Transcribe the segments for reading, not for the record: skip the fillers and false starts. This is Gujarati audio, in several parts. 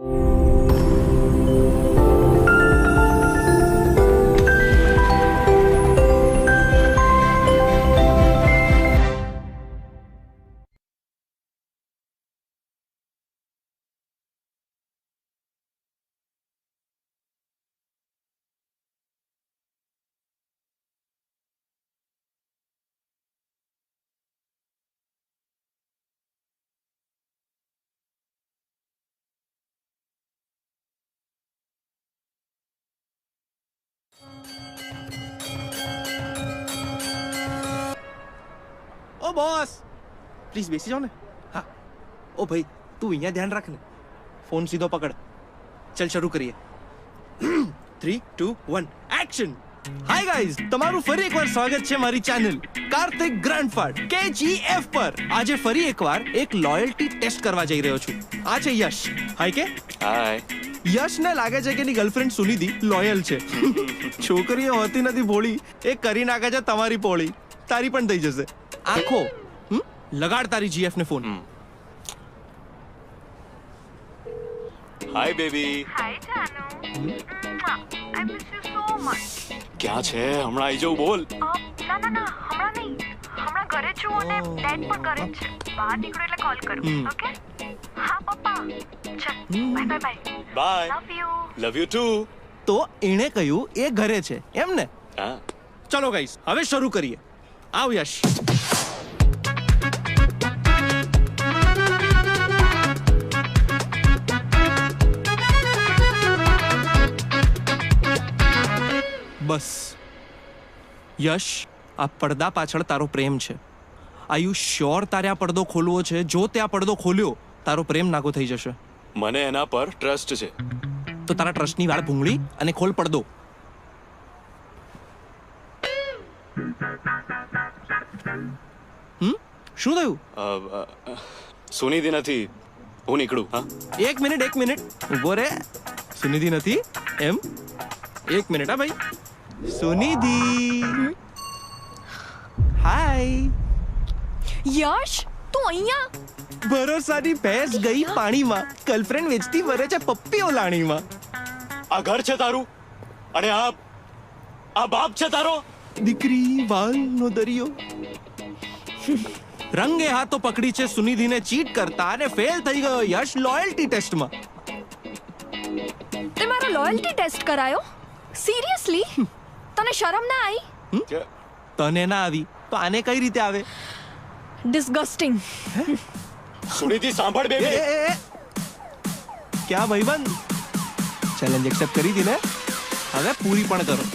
ओ बॉस प्लीज બેસી જાઓ ને. હા ઓ ભાઈ તું અહીંયા ધ્યાન રાખ ને, ફોન સીધો પકડ. ચલ શરૂ કરીએ. 3 2 1 એક્શન. હાય ગાઈઝ, તમારું ફરી એકવાર સ્વાગત છે મારી ચેનલ કાર્તિક ગ્રાન્ડફાડ KGF પર. આજે ફરી એકવાર એક લોયલ્ટી ટેસ્ટ કરવા જઈ રહ્યો છું. આ છે યશ. હાય કે હાય. યશને લાગે છે કે એની ગર્લફ્રેન્ડ સુનિધિ લોયલ છે. છોકરીઓ હોતી નથી ભોળી, એ કરી નાખે છે તમારી પોળી. તારી પણ થઈ જશે. આખો લગાડ તારી GF ને ફોન. Hi baby. હાય જાનુ. I miss you so much. ક્યાં છે? હમણાં આવી જાઉં બોલ. ના હમણાં નહીં. હમણાં ઘરે છું અને ડેડ પણ ઘરે જ છે. બહાર નીકળો એટલે કોલ કરું. ઓકે? હા પપ્પા. ચલ bye bye. Bye. Love you. Love you too. તો એણે કહ્યું એ ઘરે છે એમ ને? હા. ચલો ગાઈસ, હવે શરૂ કરીએ. આવ યશ. બસ યશ, આ પડદા પાછળ તારો પ્રેમ છે. આર યુ શ્યોર તારે આ પડદો ખોલવો છે? જો તે આ પડદો ખોલ્યો તારો પ્રેમ નાગો થઈ જશે. મને એના પર ટ્રસ્ટ છે. તો તારા ટ્રસ્ટની વાળ ભૂંગળી અને ખોલ પડદો. શું થયું? સુનિધિ નથી, હું નીકળું. હા એક મિનિટ ઉભો રે. સુનિધિ નથી એમ? એક મિનિટ હા ભાઈ. સુનિધિ હાય. યશ, તું અહીંયા? ભરોસાની ભેંસ ગઈ પાણીમાં, ગર્લફ્રેન્ડ વેચતી વરે છે પપ્પીઓ લાણીમાં. આ ઘર છે તારું અને આ બાપ છે તારો. દીકરી વાલનો દરિયો. રંગે હાથો પકડી છે સુનિધિને ચીટ કરતા અને ફેલ થઈ ગયો યશ લોયલ્ટી ટેસ્ટમાં. તે મારો લોયલ્ટી ટેસ્ટ કરાયો? સિરિયસલી? તને શરમ ના આવી? તને ના આવી તો આને કઈ રીતે આવે? ડિસ્ગસ્ટિંગ. સુનિધિ સાંભળ બેબી. ક્યાં ભાઈબંધ? ચેલેન્જ એક્સેપ્ટ કરી હતી ને, હવે પૂરી પણ કરો.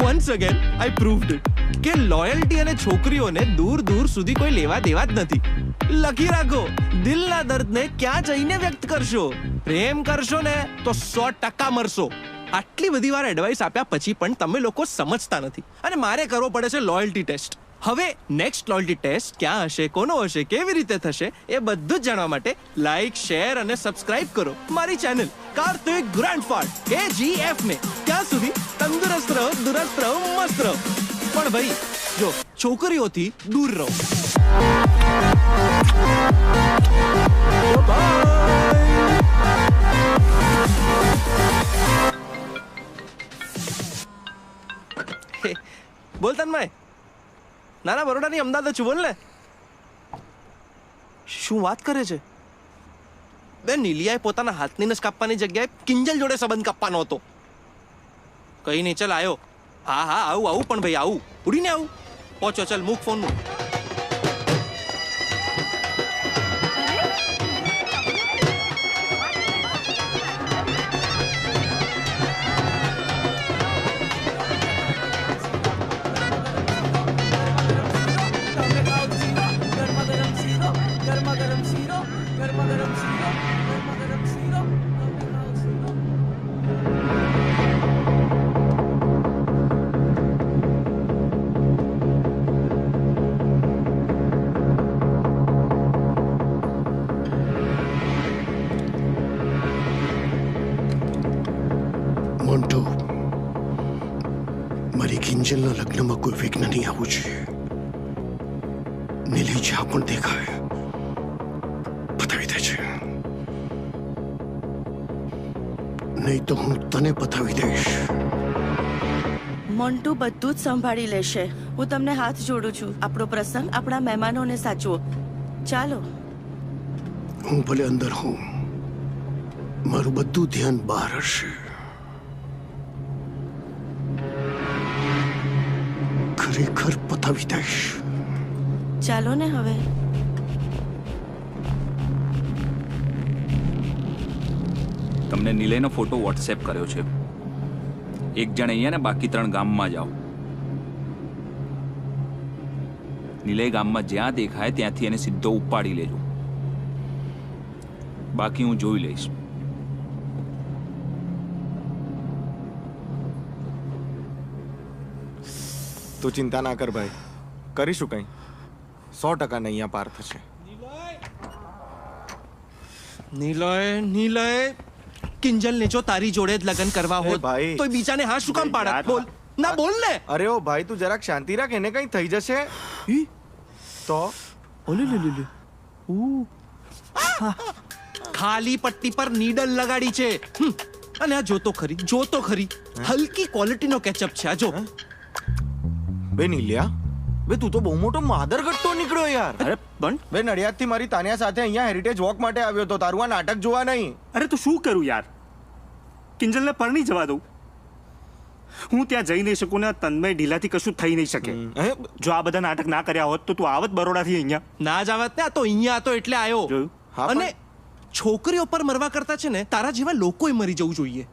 Once again I proved it કે લોયલ્ટી અને છોકરીઓને દૂર દૂર સુધી કોઈ લેવા દેવા જ નથી. લખી રાખો, દિલના દર્દને ક્યાં જઈને વ્યક્ત કરશો? પ્રેમ કરશો ને તો 100% મરશો. આટલી બધી વાર એડવાઇસ આપ્યા પછી પણ તમે લોકો સમજતા નથી અને મારે કરવો પડે છે લોયલ્ટી ટેસ્ટ. હવે નેક્સ્ટ લોયલ્ટી ટેસ્ટ ક્યાં હશે, કોનો હશે, કેવી રીતે થશે એ બધું જ જાણવા માટે લાઈક, શેર અને સબસ્ક્રાઇબ કરો મારી ચેનલ કાર્તિક ગ્રાન્ડફાડ KGF ને. ત્યાં સુધી તંદુરસ્ત રહો, દુરસ્ત રહો, મસ્ત રહો. પણ ભાઈ જો છોકરીઓથી દૂર રહો. બોલ તન્મય. નાના બરોડાની અમદાવાદ છું, બોલ ને. શું વાત કરે છે બે? નીલિયાએ પોતાના હાથની નસ કાપવાની જગ્યાએ કિંજલ જોડે સંબંધ કાપવાનો હતો. કઈ નહીં, ચલ આયો. હા આવું પણ ભાઈ આવું, ઉડીને આવું. પહોંચો, ચલ મૂક ફોન મૂક. મોન્ટુ, મારી કિંજલના લગ્નમાં કોઈ વિઘ્ન નહીં આવવું જોઈએ. નીલી જ્યાં પણ દેખાય પતાવી દે છે, નહીં તો હું તને પતાવી દઈશ. મોન્ટુ બધું જ સંભાળી લેશે. હું તમને હાથ જોડું છું. આપણો પ્રસંગ આપણા મહેમાનોને સાચવો. ચાલો. હું ભલે અંદર હું, મારું બધું ધ્યાન બહાર હશે. ખરેખર પતાવી દઈશ. ચાલો ને હવે. તમને નિલયનો ફોટો વોટ્સએપ કર્યો છે. એક જણ અહીંયા ને બાકી 3 ગામમાં જાઓ. નિલય ગામમાં જ્યાં દેખાય ત્યાંથી એને સીધો ઉપાડી લેજો. બાકી હું જોઈ લઈશ. તું ચિંતા ના કર ભાઈ, કરીશું કંઈ. 100% અહીંયા પાર થશે. નિલય કિંજલ ને જો તારી જોડે જ લગ્ન કરવા એ હોત ભાઈ. તો બીજાને હા શું કામ પાડત? બોલ ના, બોલ ને. અરે ઓ ભાઈ, તું જરાક શાંતિ રાખ, એને કંઈ થઈ જશે તો. ઓલે લે લે લે. ખાલી પટ્ટી પર નીડલ લગાડી છે. અને આ જોતો ખરી હલકી ક્વોલિટીનો કેચઅપ છે. આ જો. બે નીલિયા, બે તું તો બહુ મોટો માદરગટ્ટો નીકળ્યો યાર. અરે પણ બે નડિયાદથી મારી તાનિયા સાથે અહીંયા હેરિટેજ વોક માટે આવ્યો તો. તારું આ નાટક જોવા નહીં. અરે તો શું કરું યાર, કિંજલને પરણી જવા દઉં. હું ત્યાં જઈ નહીં શકું ને તન્મય ઢીલાથી કશું થઈ નહીં શકે. હે? જો આ બધા નાટક ના કર્યા હોત તો તું આવત બરોડાથી અહીંયા. ના જ આવત ને. આ તો અહીંયા હતો એટલે આવ્યો. જોયું? હા, અને છોકરીઓ પર મરવા કરતા છે ને તારા જેવા લોકોએ મરી જવું જોઈએ.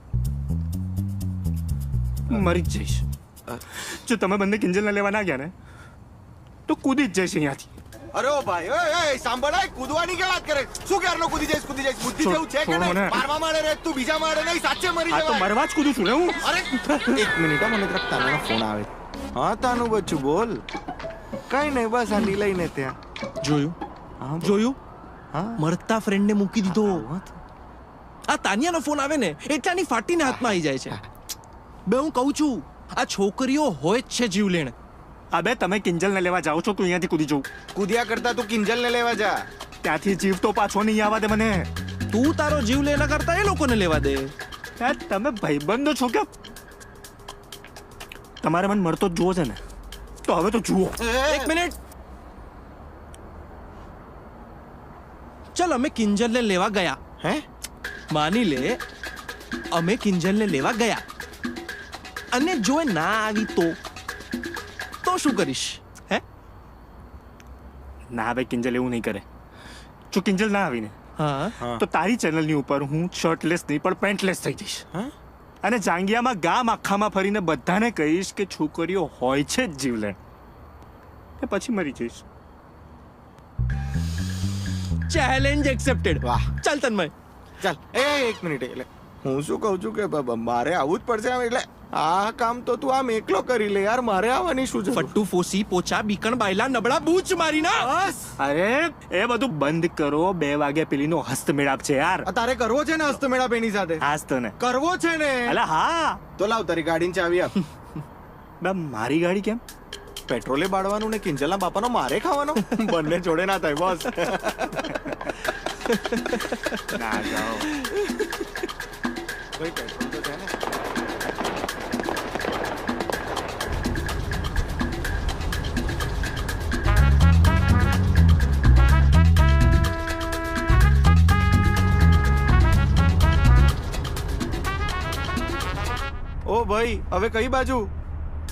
મરી જ જઈશ. જો તમે બંને કિંજલને લેવા ના ગયા ને તો કૂદી જ જઈશ અહીંયાથી. અરે ઓ ભાઈ, ઓય સાંભળાય, કૂદવાની કે વાત કરે? શું ક્યારનો કૂદી જઈશ? બુદ્ધિ જેવું છે કે છોડ નહીં? મને. 12મા માળે રહે તું, બીજા માળે નહીં, સાચે મરી આ તો જવાય. મરવા જ કૂદું છું ને હું. અરે એક મિનિટ, મને તરફ તાનાનો ફોન આવે. હા તાનું બચ્ચું, બોલ. કઈ નહીં, બસ આ લઈને ત્યાં. જોયું હા. મરતા ફ્રેન્ડને મૂકી દીધો. આ તાનિયાનો ફોન આવે ને એટલાની ફાટીને હાથમાં આવી જાય છે. બે હું કહું છું, આ છોકરીઓ હોય જ છે જીવલેણ. અબે તમે કિંજલને લેવા જાઓ છો તો અહીંયાથી કૂદી જવું. કૂદ્યા કરતા તું કિંજલને લેવા જા. ત્યાંથી જીવ તો પાછો નહીં આવવા દે મને. તું તારો જીવ લેના કરતા એ લોકોને લેવા દે. યાર તમે ભાઈબંધો છો કે? તમારે મને મળતો જ જોવો છે ને, તો હવે તો જુઓ. એક મિનિટ. ચલ અમે કિંજલને લેવા ગયા. હે? માની લે અમે કિંજલને લેવા ગયા અને જો એ ના આવી તો શું કરીશ? હે? ના ભાઈ, કિંજલ એવું નહીં કરે. જો કિંજલ ના આવીને હા. તો તારી ચેનલની ઉપર હું શર્ટલેસ નહીં પણ પેન્ટલેસ થઈ જઈશ. હા? અને જાંગિયામાં ગામ આખામાં ફરીને બધાને કહીશ કે છોકરીઓ હોય છે જ જીવલેણ. એ પછી મરી જઈશ. Challenge accepted. વાહ. ચાલ તન્મય. ચાલ એક મિનિટ. એટલે હું શું કહું છું કે મારે આવવું જ પડશે આમ. એટલે આ કામ તો તું આમ એકલો કરી લે યાર, મારે આવવાની શું જરૂર? ફટ્ટુ ફોસી પોચા બીકણ બાયલા નબળા બૂચ મારી ના. અરે એ બધું બંધ કરો. 2 વાગ્યા પેલીનો હસ્તમેળાપ છે યાર. આ તારે કરવો છે ને હસ્તમેળાપ એની સાથે? હાસ તો ને. કરવો છે ને? અલા હા. તો લાવ તારી ગાડીની ચાવી આપ. બે મારી ગાડી કેમ? પેટ્રોલે બાળવાનું ને કિંજલના બાપાનો મારે ખાવાનો? બંને જોડે ના થાય બોસ. ના જાઓ. ભાઈ પેટ્રોલ તો છે ને. ઓ ભાઈ, હવે કઈ બાજુ?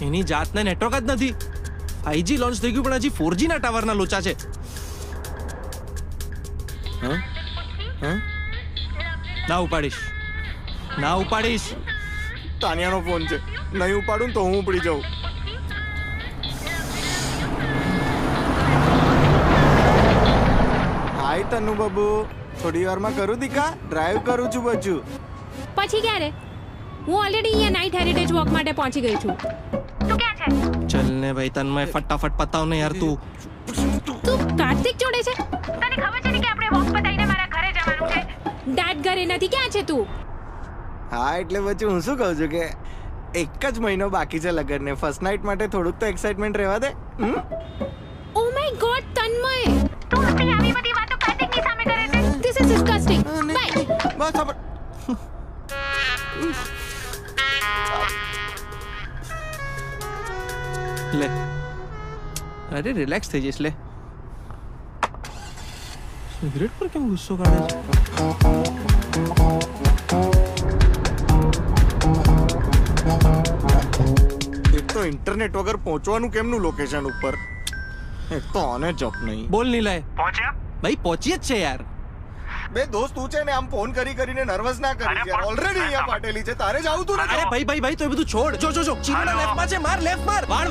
એની જાતને નેટવર્ક જ નથી. 5G લોન્ચ થઈ ગયું પણ હજી 4G ના ટાવરના લોચા છે. ના ઉપાડીશ. તાનિયાનો ફોન છે, નહીં ઉપાડું ને તો હું ઉપડી જાઉં. હાય તનુ બાબુ, થોડી વારમાં કરું દીકા, ડ્રાઈવ કરું છું બચ્ચું. પછી ક્યારે? હું ઓલરેડી અહીંયા નાઇટ હેરિટેજ વોક માટે પહોંચી ગઈ છું. તું ક્યાં છે? ચલ ને ભાઈ તન્મય, ફટાફટ પતાવ ને યાર તું. તું કાર્તિક જોડે છે? તને ખબર છે ને કે આપણે વોક પતાઈને મારા ઘરે જવાનું છે? દાદ ઘરે નથી. ક્યાં છે તું? હા એટલે બચ્ચું હું શું કહું છું કે એક જ મહિનો બાકી છે લગ્નને. ફર્સ્ટ નાઇટ માટે થોડુંક તો એક્સાઇટમેન્ટ રહેવા દે. Oh my God Tanmay, Chinmay તું હતી આવી બધી વાતો કાર્તિકની સામે કરે છે. This is disgusting bye. બસ હવે લે અરે રિલેક્સ થઈ જઈશ. લે સિગરેટ પર કેમ ગુસ્સો કાઢે છે? એક તો ઇન્ટરનેટ વગર પહોંચવાનું કેમનું લોકેશન ઉપર, એક તો આને જપ નહીં. બોલ નીલય. પહોંચ્યા? ભાઈ પહોંચીએ જ છે યાર. બે દોસ્ત તું છે ને આમ ફોન કરીને નર્વસ ના કરી યાર. ઓલરેડી અહીંયા પાટેલી છે, તારે જ આવતું અરે નથી. ભાઈ તો એ બધું છોડ. જો ચીનના લેફ્ટમાં છે, માર લેફ્ટ માર. વાળ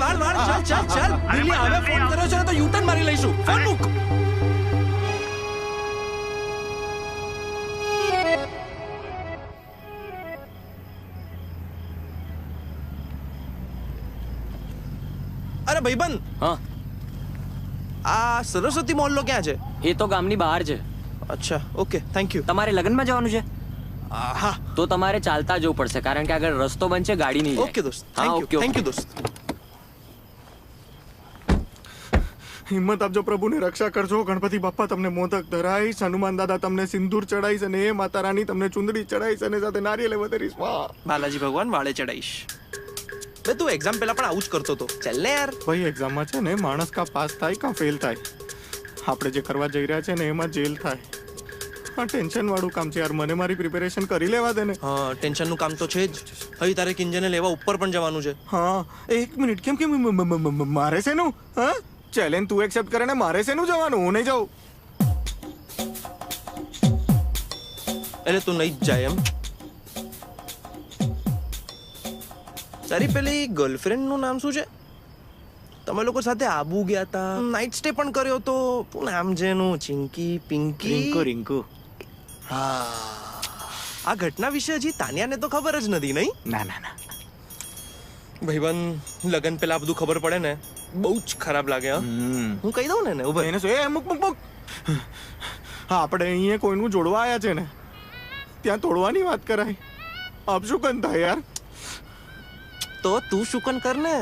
ચાલ દિલ્હી હવે ફોન કર્યો છે ને તો યુટર્ન મારી લઈશું. ફોન મૂક. અરે ભાઈબંધ, હા, આ સરસ્વતી મોહલ્લો ક્યાં છે? એ તો ગામની બહાર છે. અચ્છા, ઓકે, થેન્ક યુ. તમારે લગ્નમાં જવાનું છે? હા, તો તમારે ચાલતા જવું પડશે કારણ કે આગળ રસ્તો બંધ છે, ગાડી નહીં જાય. ઓકે દોસ્ત, હા, ઓકે, થેન્ક યુ દોસ્ત. હિંમત આપજો, પ્રભુને રક્ષા કરજો. ગણપતિ બાપ્પા તમને મોદક ધરાઈશ, હનુમાન દાદા તમને સિંદૂર ચડાઈશ, અને એ માતા રાણી તમને ચુંદડી ચડાઈશ અને સાથે નારિયેળ વધારીશ. વાહ બાલાજી ભગવાન વાળે ચડાઈશ. બે તું એક્ઝામ પહેલા પણ આવું જ કરતો હતો. ચાલ ને યાર. ભાઈ એક્ઝામમાં છે ને માણસ કા પાસ થાય કા ફેલ થાય. આપણે જે કરવા જઈ રહ્યા છે ને એમાં જેલ થાય. હા, ટેન્શન વાળું કામ છે યાર. મને મારી પ્રિપેરેશન કરી લેવા દે ને. હા, ટેન્શનનું કામ તો છે જ. હવે તારે કિંજને લેવા ઉપર પણ જવાનું છે. હા, એક મિનિટ, કેમ મારે શેનું? હા, ચેલેન્જ તું એક્સેપ્ટ કરે ને મારે શેનું જવાનું? હું નહીં જાઉં. એટલે તું નહીં જ જાય એમ? તારી પેલી ગર્લફ્રેન્ડ નું નામ શું છે? તમે લોકો સાથે આબુ ગયા હતા, નાઇટ સ્ટે પણ કર્યો તો. શું નામ છે એનું? ચિંકી, પિંકી? રિંકુ. હા, આ ઘટના વિશે હજી તાનિયાને તો ખબર જ નથી, નહીં? ના. ભાઈબંધ, લગન પેલા બધું ખબર પડે ને બહુ જ ખરાબ લાગે. હા, હું કહી દઉં ને ઉભા. એને શું? એ મૂક. હા, આપણે અહીંયા કોઈનું જોડવા આવ્યા છે ને, ત્યાં તોડવાની વાત કરાય. આપ શું કંતા યાર? તો તું શુકન કર ને.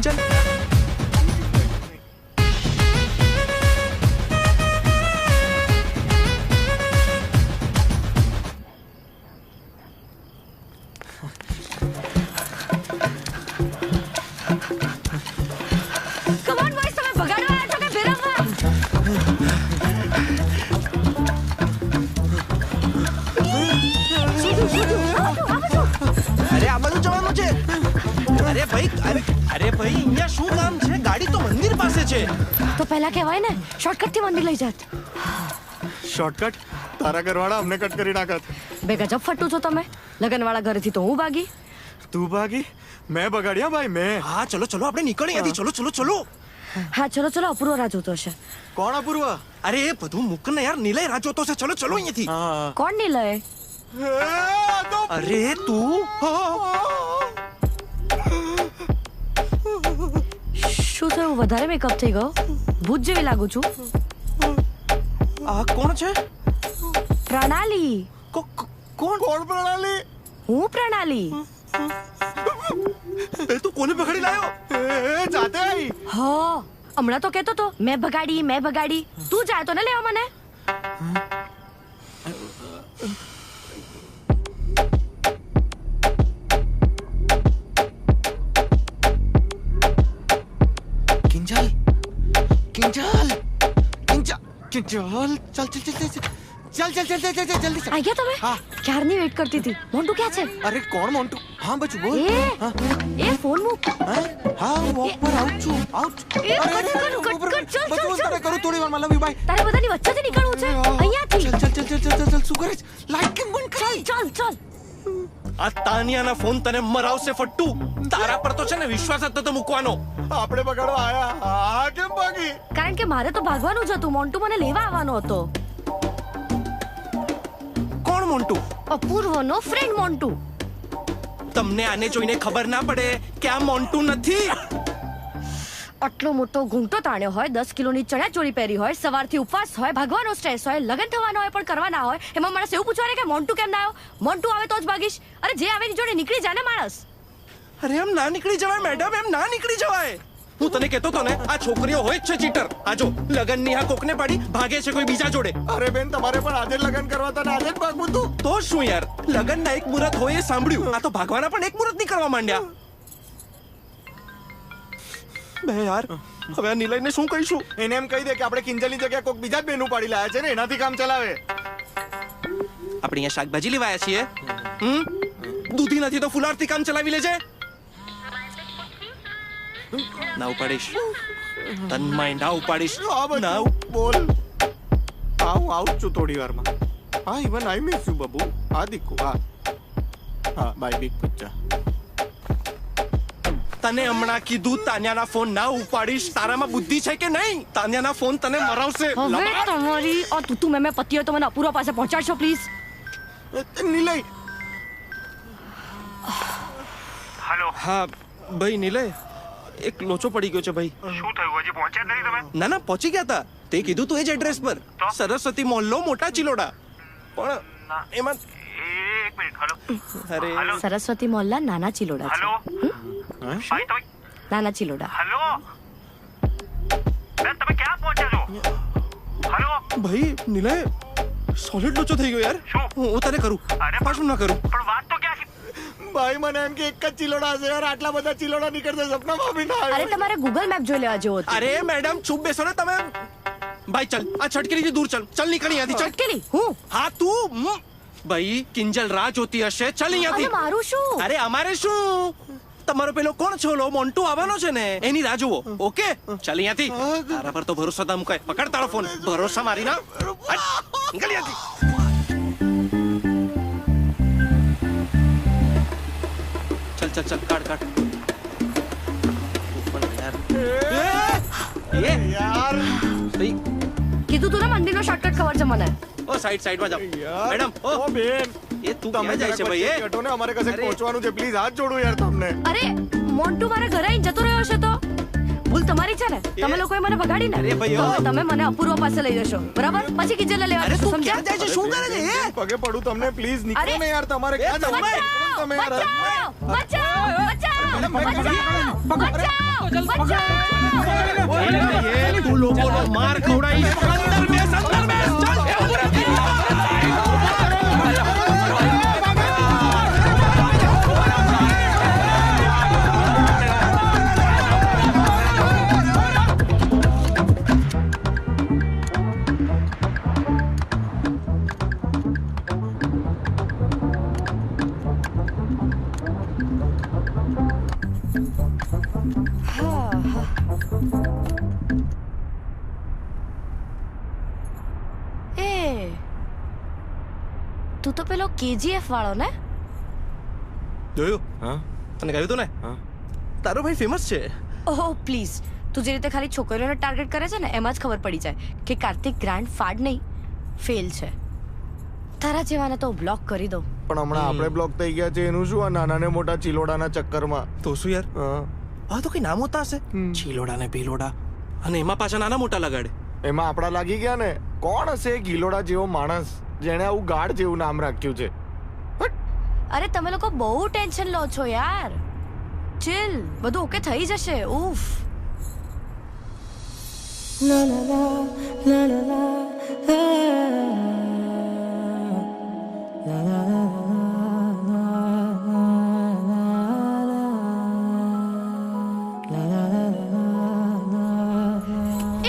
ચલ. કમ ઓન બોયસ, તમે ભગાડવા આવ્યા છો કે ફેરવવા? અરે આ બધું જવાનું છે. અરે ભાઈ અહીંયા શું કામ છે? ગાડી તો મંદિર પાસે છે. તો પહેલા કહેવાય ને શોર્ટકટ થી મંદિર લઈ જાત. શોર્ટકટ? તારા ઘરવાળા અમને કટ કરી નાખત. બે ગજબ ફટ્ટુ છો તમે. લગનવાળા ઘરેથી તો હું ભાગી. તું ભાગી? મેં બગાડ્યા ભાઈ, મેં. હા, ચલો આપણે નીકળીએ અહીંયાથી. ચલો. હા, ચલો અપૂર્વ રાહ જોતો હશે. કોણ અપૂર્વ? અરે એ બધું મૂક ને યાર. નિલય રાહ જોતો છે. ચલો અહીંયાથી. હા. કોણ નહીં લય? અરે તું શું થયું? વધારે મેકઅપ થઈ ગયો? ભૂત જેવી લાગુ છું. આ કોણ છે? પ્રણાલી. કોણ પ્રણાલી? હું પ્રણાલી. એ તું કોને પકડી લાયો? એ જાતે આવી. હા, હમણાં તો કહેતો તો મેં ભગાડી. તું જાય તો ને લેવા મને. કિંજલ, ચાલ જલ્દી. આ ગયા તમે? હા. ક્યારની વેઇટ કરતી હતી. મોન્ટુ ક્યાં છે? અરે કોણ મોન્ટુ? હા બચુ બોલ. એ ફોન મૂક. હા, વોક પર આઉટ છું. એ કટ, ચાલ. કરું થોડી વારમાં. Love you, bye. તારે બધાની વચ્ચેથી નીકળવું છે. અહીંયાથી. ચાલ. શું કરે છે? લાઈટ કેમ બંધ કરી? ચાલ. આ તાનિયાના ફોન તને મરાવશે ફટ્ટુ. તારા પર તો છે ને વિશ્વાસ જ નતો મૂકવાનો. આપણે બગાડવા આયા. હા, કેમ ભાગી? કારણ કે મારે તો ભાગવાનું જ હતું. મોન્ટુ મને લેવા આવવાનો હતો. કોણ મોન્ટુ? અપૂર્વનો ફ્રેન્ડ મોન્ટુ. તમને આને જોઈને ખબર ના પડે કે આ મોન્ટુ નથી. આટલો મોટો ઘૂંટો તાણ્યો હોય, 10 કિલોની ચણિયાચોળી પહેરી હોય, સવારથી ઉપવાસ હોય, ભાગવાનો સ્ટ્રેસ હોય, લગન થવાનો હોય પણ કરવા ના હોય, એમાં માણસ એવું પૂછવા કે મોન્ટુ કેમ ના આવ્યો? મોન્ટુ આવે તો જ ભાગીશ. અરે જે આવે એની જોડે નીકળી જાય ને માણસ. અરે એમ ના નીકળી જવાય મેડમ, એમ ના નીકળી જવાય. હું તને કહેતો તો ને આ છોકરીઓ હોય જ છે ચીટર. આ જો લગનની આ કોકને પાડી ભાગે છે કોઈ બીજા જોડે. અરે બેન તમારે પણ આજે જ લગ્ન કરવા હતા ને આજે જ ભાગવું તું. તો શું યાર, લગનના એક મુહૂર્ત હોય એ સાંભળ્યું, આ તો ભાગવાના પણ એક મુહૂર્ત નીકળવા માંડ્યા. બે યાર, હવે આ નિલયને શું કહીશું? એને એમ કહી દે કે આપણે કિંજલની જગ્યાએ કોક બીજા જ બેનું પાડી લાયા છે ને, એનાથી કામ ચલાવે. આપણે અહીંયા શાકભાજી લેવા આવ્યા છીએ. દૂધી નથી તો ફુલારથી કામ ચલાવી લેજે. ના ઉપાડીશ તન્માય, ના ઉપાડીશ. ના બોલ. આવું છું થોડી વારમાં. હા ઇવન આઈ મિસ યુ બબુ. હા દીકુ. હા બાય બિગ બચ્ચા. તને હમણાં કીધું તાન્યાના ફોન ના ઉપાડીશ. તારામાં બુદ્ધિ છે કે નહીં? તાન્યાના ફોન તને મરાવશે. હવે તમારી આ તું મેં પતિઓ તો મને અપૂર્વ પાસે પહોંચાડશો પ્લીઝ. નિલય. હેલો. હા ભાઈ નિલય, એક લોચો પડી ગયો છે ભાઈ. શું થયું? હજી પહોંચ્યા જ નહીં તમે? ના પહોંચી ગયા હતા. તે કીધું તું એ જ એડ્રેસ પર, સરસ્વતી મોહલ્લો, મોટા ચિલોડા. પણ એમાં એક મિનિટ. હેલો. અરે સરસ્વતી મોહલ્લા નાના ચિલોડા છે. હેલો. ભાઈ તમે. નાના ચિલોડા. હેલો. બેન તમે ક્યાં પહોંચ્યા છો? હેલો. ભાઈ નિલય સોલિડ લોચો થઈ ગયો યાર. હું તને કરું. પાછું ના કરું. પણ વાત તો ક્યાં છે? ભાઈ મને એમ કે એક જ ચિલોડા હશે યાર. આટલા બધા ચિલોડા નીકળશે સપનામાં બી ના અરે આવ્યું. તમારે ગૂગલ મેપ જોઈ લેવા જેવો હતો. અરે મેડમ ચૂપ બેસો ને તમે. ભાઈ ચલ, આ છટકીથી દૂર ચલ. ચલ નીકળ અહીંયાથી. ચલ. ચટકેલી હું હા તું. ભાઈ કિંજલ રાહ જોતી હશે. ચલ અહીંયાથી. અને મારું શું? અરે અમારે શું, તમારો પેલો કોણ છે ઓલો મોન્ટુ આવવાનો છે ને, એની રાહ જુઓ. ઓકે ચાલ અહીંયાથી. તારા પર તો ભરોસો ના મુકાય. પકડ તારો ફોન. ભરોસા મારી ના. નીકળ અહીંયાથી. ચલ કાઢ. યાર કીધું તું ને મંદિરનો શોર્ટકટ ખબર છે મને. ઓ સાઈડમાં જાઓ મેડમ. ઓ બેન એ તું તમે ક્યાં જાય છે ભાઈ? એ હટો ને, અમારે કશે અરે. પહોંચવાનું છે. પ્લીઝ હાથ જોડું યાર તમને. અરે મોન્ટુ મારા ઘરે આવીને જતો રહ્યો છે તો ભૂલ તમારી છે ને. તમે લોકોએ મને ભગાડીને. અરે ભાઈ, તો હવે તમે મને અપૂર્વ પાસે લઈ જશો બરાબર? પછી કિંજલને લેવા અરે જશો, તું સમજ્યા? ક્યાં જાય છે? શું કરે છે એ? પગે પડું તમને પ્લીઝ. નીકળો અરે. ને યાર. તમારે ક્યાં જવું છે? તમે યાર તું લોકોનો માર ખવડાવીશ. અંદર બેસ. તું તો પેલો KGF વાળો ને? જોયું? હા તને કહ્યું તું ને, તારો ભાઈ ફેમસ છે. ઓહો પ્લીઝ, તું જે રીતે ખાલી છોકરીઓને ટાર્ગેટ કરે છે ને એમાં જ ખબર પડી જાય કે કાર્તિક ગ્રાન્ડ ફાડ નહીં, ફેલ છે. તારા જેવાને તો બ્લોક કરી દો. પણ હમણાં આપણે બ્લોક થઈ ગયા છે એનું શું? આ નાના ને મોટા ચિલોડાના ચક્કરમાં. તો શું યાર, આ તો કઈ નામ હોતા હશે, ચીલોડા ને પીલોડા, અને એમાં પાછા નાના મોટા લગાડે. એમાં આપણા લાગી ગયા ને. કોણ હશે ગીલોડા જેવો માણસ જેણે આવું ગાઢ જેવું નામ રાખ્યું છે? અરે તમે લોકો બહુ ટેન્શન લો છો યાર. ચિલ, બધું ઓકે થઈ જશે. ઉફ. લા લા લા લા લા લા લા લા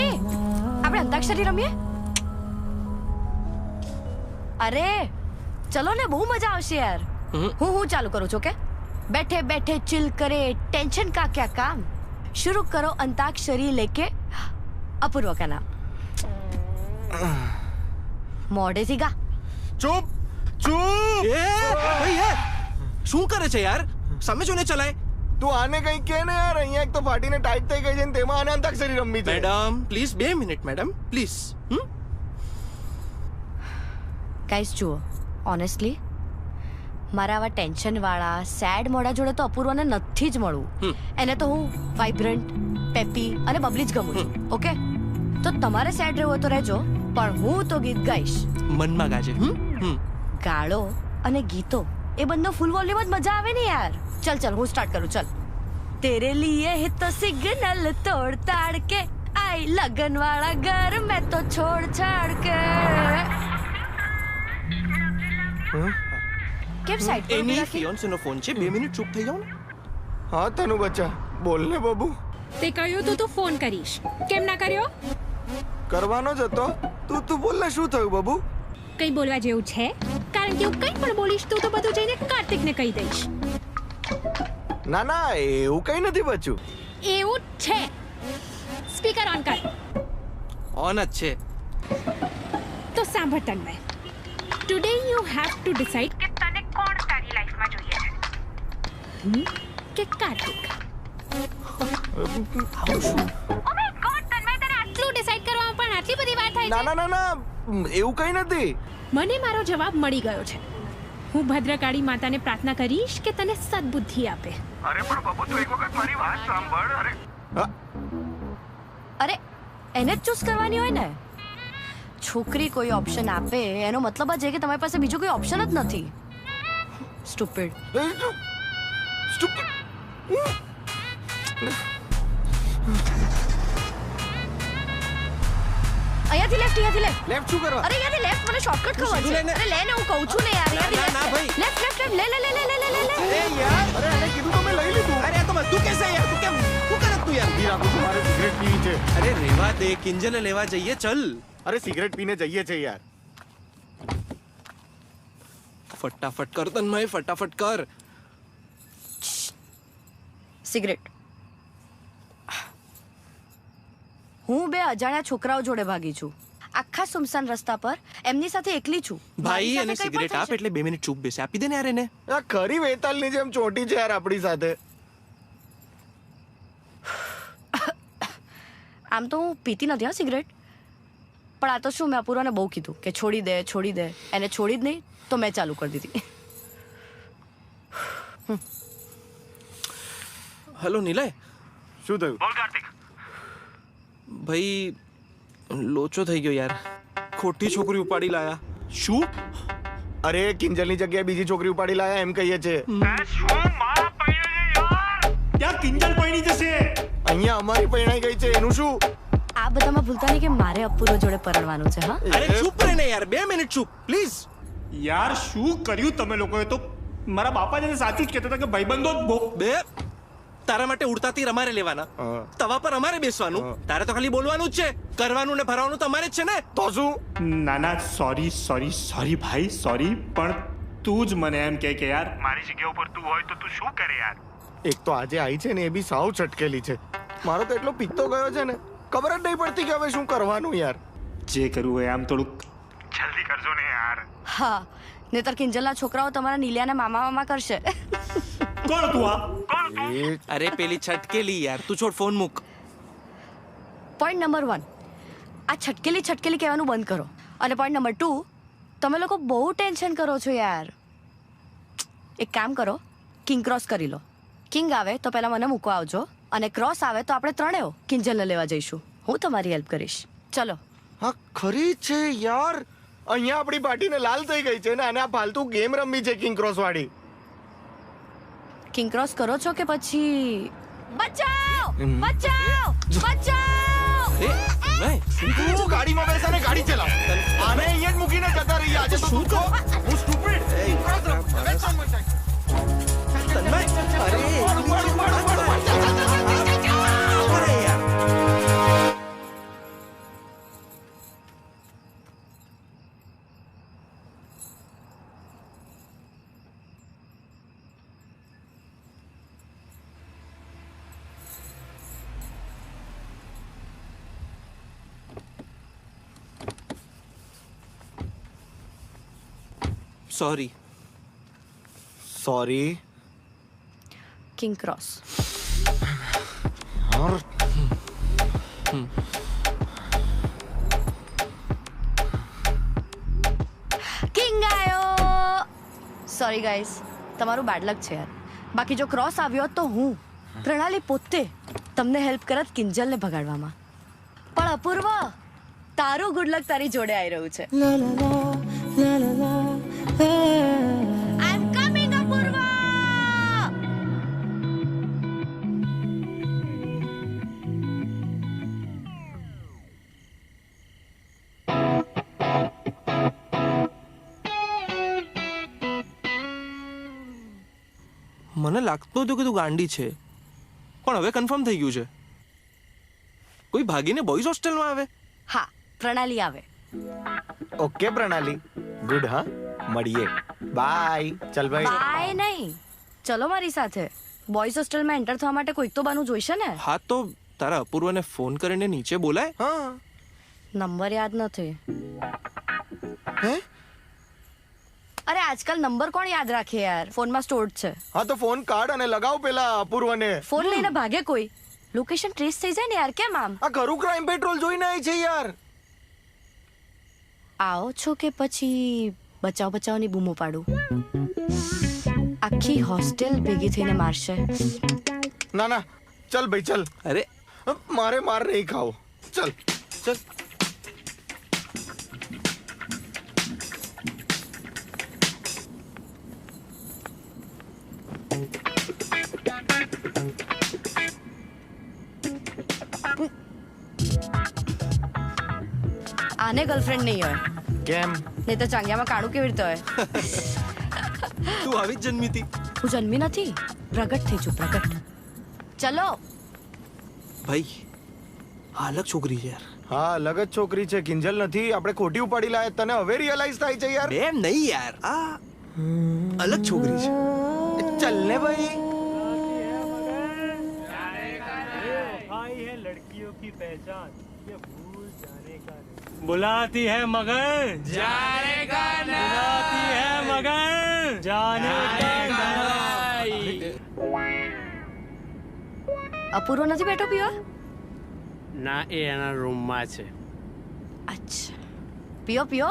એ આપણે અંતાક્ષરી રમીએ? અરે ચલો ને, બહુ મજા આવશે યાર. હું ચાલુ કરું છું. કે बैठे बैठे चिल करे, टेंशन का क्या काम, शुरू करो अंताक्षरी लेके अपूर्व का नाम. मोड़े थी गा. ચૂપ ચૂપ. એ ભાઈ એ શું કરે છે યાર? સામે જોને ચલાય. તું આને કઈ કે ને યાર. અહીંયા એક તો ફાટીને ટાઈટ થઈ ગઈ છે ને તેમાં આને અંતાક્ષરી રમવી છે. Madam please 2 minute madam please. Guys જુઓ, ઓનેસ્ટલી મારા આવા ટેન્શન વાળા સેડ મોડા જોડે તો અપૂર્વને નથી જ મળવું. એને તો હું વાઇબ્રન્ટ, પેપી અને બબલી જ ગમું છું. ઓકે, તો તમારે સેડ રહેવું હોય તો રહેજો, પણ હું તો ગીત ગાઈશ. મનમાં ગાજે. ગાળો અને ગીતો એ બંને ફૂલ વોલ્યુમ જ મજા આવે ને યાર. ચલ હું સ્ટાર્ટ કરું. ચલ तेरे लिए ही तो सिग्नल तोड़ ताड़ के आई लगन वाला घर मैं तो छोड़ छाड़ के કેમ સાઈડ પર એની રાખી? ફિયોન્સેનો ફોન છે, 2 મિનિટ ચૂપ થઈ જાઓ ને. હા તનુ બચ્ચા બોલ ને બાબુ. તે કહ્યું તું તું ફોન કરીશ, કેમ ના કર્યો? કરવાનો જ હતો. તું બોલ ને શું થયું બાબુ? કઈ બોલવા જેવું છે? કારણ કે હું કંઈ પણ બોલીશ તું તો બધું જઈને કાર્તિકને કહી દઈશ. ના ના એવું કઈ નથી બચ્ચું. એવું જ છે. સ્પીકર ઓન કર. ઓન જ છે. તો સાંભળ Tanmay, today you have to decide કે તને કોણ તારી લાઈફમાં જોઈએ છે. કે Kartik. Oh my God Tanmay, તને આટલું ડિસાઇડ કરવામાં પણ આટલી બધી વાર થાય ના છે? ના ના ના એવું કઈ નથી. મને મારો જવાબ મળી ગયો છે. હું ભદ્રકાળી માતાને પ્રાર્થના કરીશ કે તને સદબુદ્ધિ આપે. અરે પણ બાબુ તું એક વખત મારી વાત સાંભળ. અરે એને જ ચૂઝ કરવાની હોય ને. છોકરી કોઈ ઓપ્શન આપે એનો મતલબ જ છે કે તમારી પાસે બીજો કોઈ ઓપ્શન જ નથી. સ્ટુપિડ. અહીંયાથી લેફ્ટ, અહીંયાથી લેફ્ટ. લેફ્ટ શું કરવા? અરે અહીંયાથી લેફ્ટ, મને શોર્ટકટ ખબર સીધું છે. લે ને. અરે લે ને, હું કહું છું ને યાર. ના, ના, ના, ભાઈ. લેફ્ટ લેફ્ટ લેફ્ટ, લે લે લે લે લે લે લે. અરે યાર, અરે એને કીધું તો મેં લઈ લીધું. અરે આ તો તું કેસે યાર, તું કેમ શું કરે તું યાર? હીરા બાબુ મારે સિગરેટ પીવી છે. અરે રેવા દે, કિંજલને લેવા જઈએ, ચલ. અરે સિગરેટ પીને જઈએ છે યાર. ફટાફટ કર તન્મય, ફટાફટ કર. સિગરેટ. હું 2 અજાણ્યા છોકરાઓ જોડે ભાગી છું. આખા સુમસાન રસ્તા પર એમની સાથે એકલી છું. ભાઈ મારી અને સાથે કંઈ પણ સિગરેટ થઈ આપ એટલે 2 મિનિટ ચૂપ બેસે. આપી દે ને યાર એને. આ ખરી વેતાલની જેમ ચોટી છે યાર આપણી સાથે. આમ તો હું પીતી નથી હા સિગરેટ, પણ આ તો શું મેં અપૂર્વાને બહુ કીધું કે છોડી દે છોડી દે. એને છોડી જ નહીં તો મેં ચાલુ કરી દીધી. હેલો નિલય. શું થયું? ભાઈ લોચો થઈ ગયો યાર. ખોટી છોકરી ઉપાડી લાયા. શું? અરે કિંજલની જગ્યાએ બીજી છોકરી ઉપાડી લાયા એમ કહીએ છે. ત્યાં કિંજલ પૈણી જશે. અહીંયા અમારી પૈણાઈ ગઈ છે એનું શું? આ બધામાં ભૂલતા નહીં કે મારે અપૂર્વ જોડે પરણવાનું છે. હા અરે ચૂપ રહે ને યાર, 2 મિનિટ ચૂપ પ્લીઝ. યાર શું કર્યું તમે લોકોએ? તો મારા બાપા જેને સાચું જ કહેતા હતા કે ભાઈબંધો જ બહુ. બે તારા માટે ઉડતા તીર અમારે લેવાના, તવા પર અમારે બેસવાનું. તારે તો ખાલી બોલવાનું જ છે, કરવાનું ને ભરવાનું તમારે જ છે ને. તો શું? ના ના સોરી ભાઈ સોરી, પણ તું જ મને એમ કે યાર મારી જગ્યા ઉપર તું હોય તો તું શું કરે યાર. એક તો આજે આવી છે ને એ બી સાવ છટકેલી છે. મારો તો એટલો પિત્તો ગયો છે ને ખબર જ નહીં પડતી કે હવે શું કરવાનું યાર. જે કરવું હોય આમ થોડુંક જલ્દી કરજો ને યાર. હા, નહીતર કિંજલના છોકરાઓ તમારા નીલિયાને મામા મામા કરશે. કોણ તું આ? અરે પેલી છટકેલી યાર, તું છોડ, ફોન મૂક. પોઈન્ટ નંબર 1, આ છટકેલી છટકેલી કહેવાનું બંધ કરો. અને પોઈન્ટ નંબર 2, તમે લોકો બહુ ટેન્શન કરો છો યાર. એક કામ કરો, કિંગ ક્રોસ કરી લો. કિંગ આવે તો પહેલા મને મૂકવા આવજો, અને ક્રોસ આવે તો આપણે ત્રણેય કિંજલને લેવા જઈશું. હું તમારી હેલ્પ કરીશ. ચલો. હા ખરી છે યાર. અહીંયા આપણી પાર્ટીને લાલ થઈ ગઈ છે ને અને આ ફાલતુ ગેમ રમી છે કિંગ ક્રોસ વાળી. કિંગ ક્રોસ કરો છો કે પછી બચાવ બચાવ બચાવ. એ નહીં, તું ગાડીમાં બેસે ને ગાડી ચલાવ. આને અહીંયા જ મૂકીને જતા રહીએ આજે. તો શું કહો? હું સ્ટુપિડ. તન્મય, અરે અરે યાર. સોરી. King cross. કિંગ આયો. સોરી ગાઈસ, તમારું બેડ લક છે યાર. બાકી જો ક્રોસ આવ્યો હોત તો હું પ્રણાલી પોતે તમને હેલ્પ કરત કિંજલને ભગાડવામાં. પણ અપૂર્વ, તારું ગુડ લક તારી જોડે આવી રહ્યું છે. I'm coming, અપૂર્વ. મને લાગતું હતું કે તું ગાંડી છે, પણ હવે કન્ફર્મ થઈ ગયું છે. કોઈ ભાગીને બોયઝ હોસ્ટેલમાં આવે? હા, પ્રણાલી આવે. ઓકે પ્રણાલી, ગુડ. હા, મળીએ. બાય. ચલ ભાઈ. બાય નહીં, ચલો મારી સાથે. બોયઝ હોસ્ટેલમાં એન્ટર થવા માટે કોઈક તો બાનું જોઈશે ને. હા, તો તારા અપૂર્વને ફોન કરીને નીચે બોલાય. હા. નંબર યાદ નથી. હે? અરે આજકાલ નંબર કોણ યાદ રાખે યાર, ફોનમાં સ્ટોર્ડ છે. હા તો ફોન કાઢ અને લગાવ પેલા અપૂર્વને. ફોન લઈને ભાગે કોઈ, લોકેશન ટ્રેસ થઈ જાય ને યાર. કેમ આમ? આ ખરું ક્રાઇમ પેટ્રોલ જોઈને આવી છે યાર. આવો છો કે પછી બચાવ બચાવની બૂમો પાડું? આખી હોસ્ટેલ ભેગી થઈને મારશે. ના ના, ચલ ભાઈ ચલ. અરે મારે માર નહીં ખાવો. ચલ ચલ. આને ગર્લફ્રેન્ડ નહીં હોય, કેમ? નહીં તો ચાંગિયામાં કાળું કેવી રીતે હોય? તું આવી જ જન્મી હતી. હું જન્મી નથી, પ્રગટ થઈ છું, પ્રગટ. ચલો ભાઈ, આ અલગ છોકરી છે યાર. હા, અલગ જ છોકરી છે, કિંજલ નથી. આપણે ખોટી ઉપાડી લાય, તને હવે રિયલાઇઝ થાય છે યાર. એમ નહીં યાર, આ અલગ છોકરી છે. ચલ ને ભાઈ. बुलाती है मगर जाने का बुलाती है मगर जाने का અપૂર્વ નથી બેઠો પીવા? ના, એ એના રૂમમાં છે. અચ્છા, પીઓ પીઓ.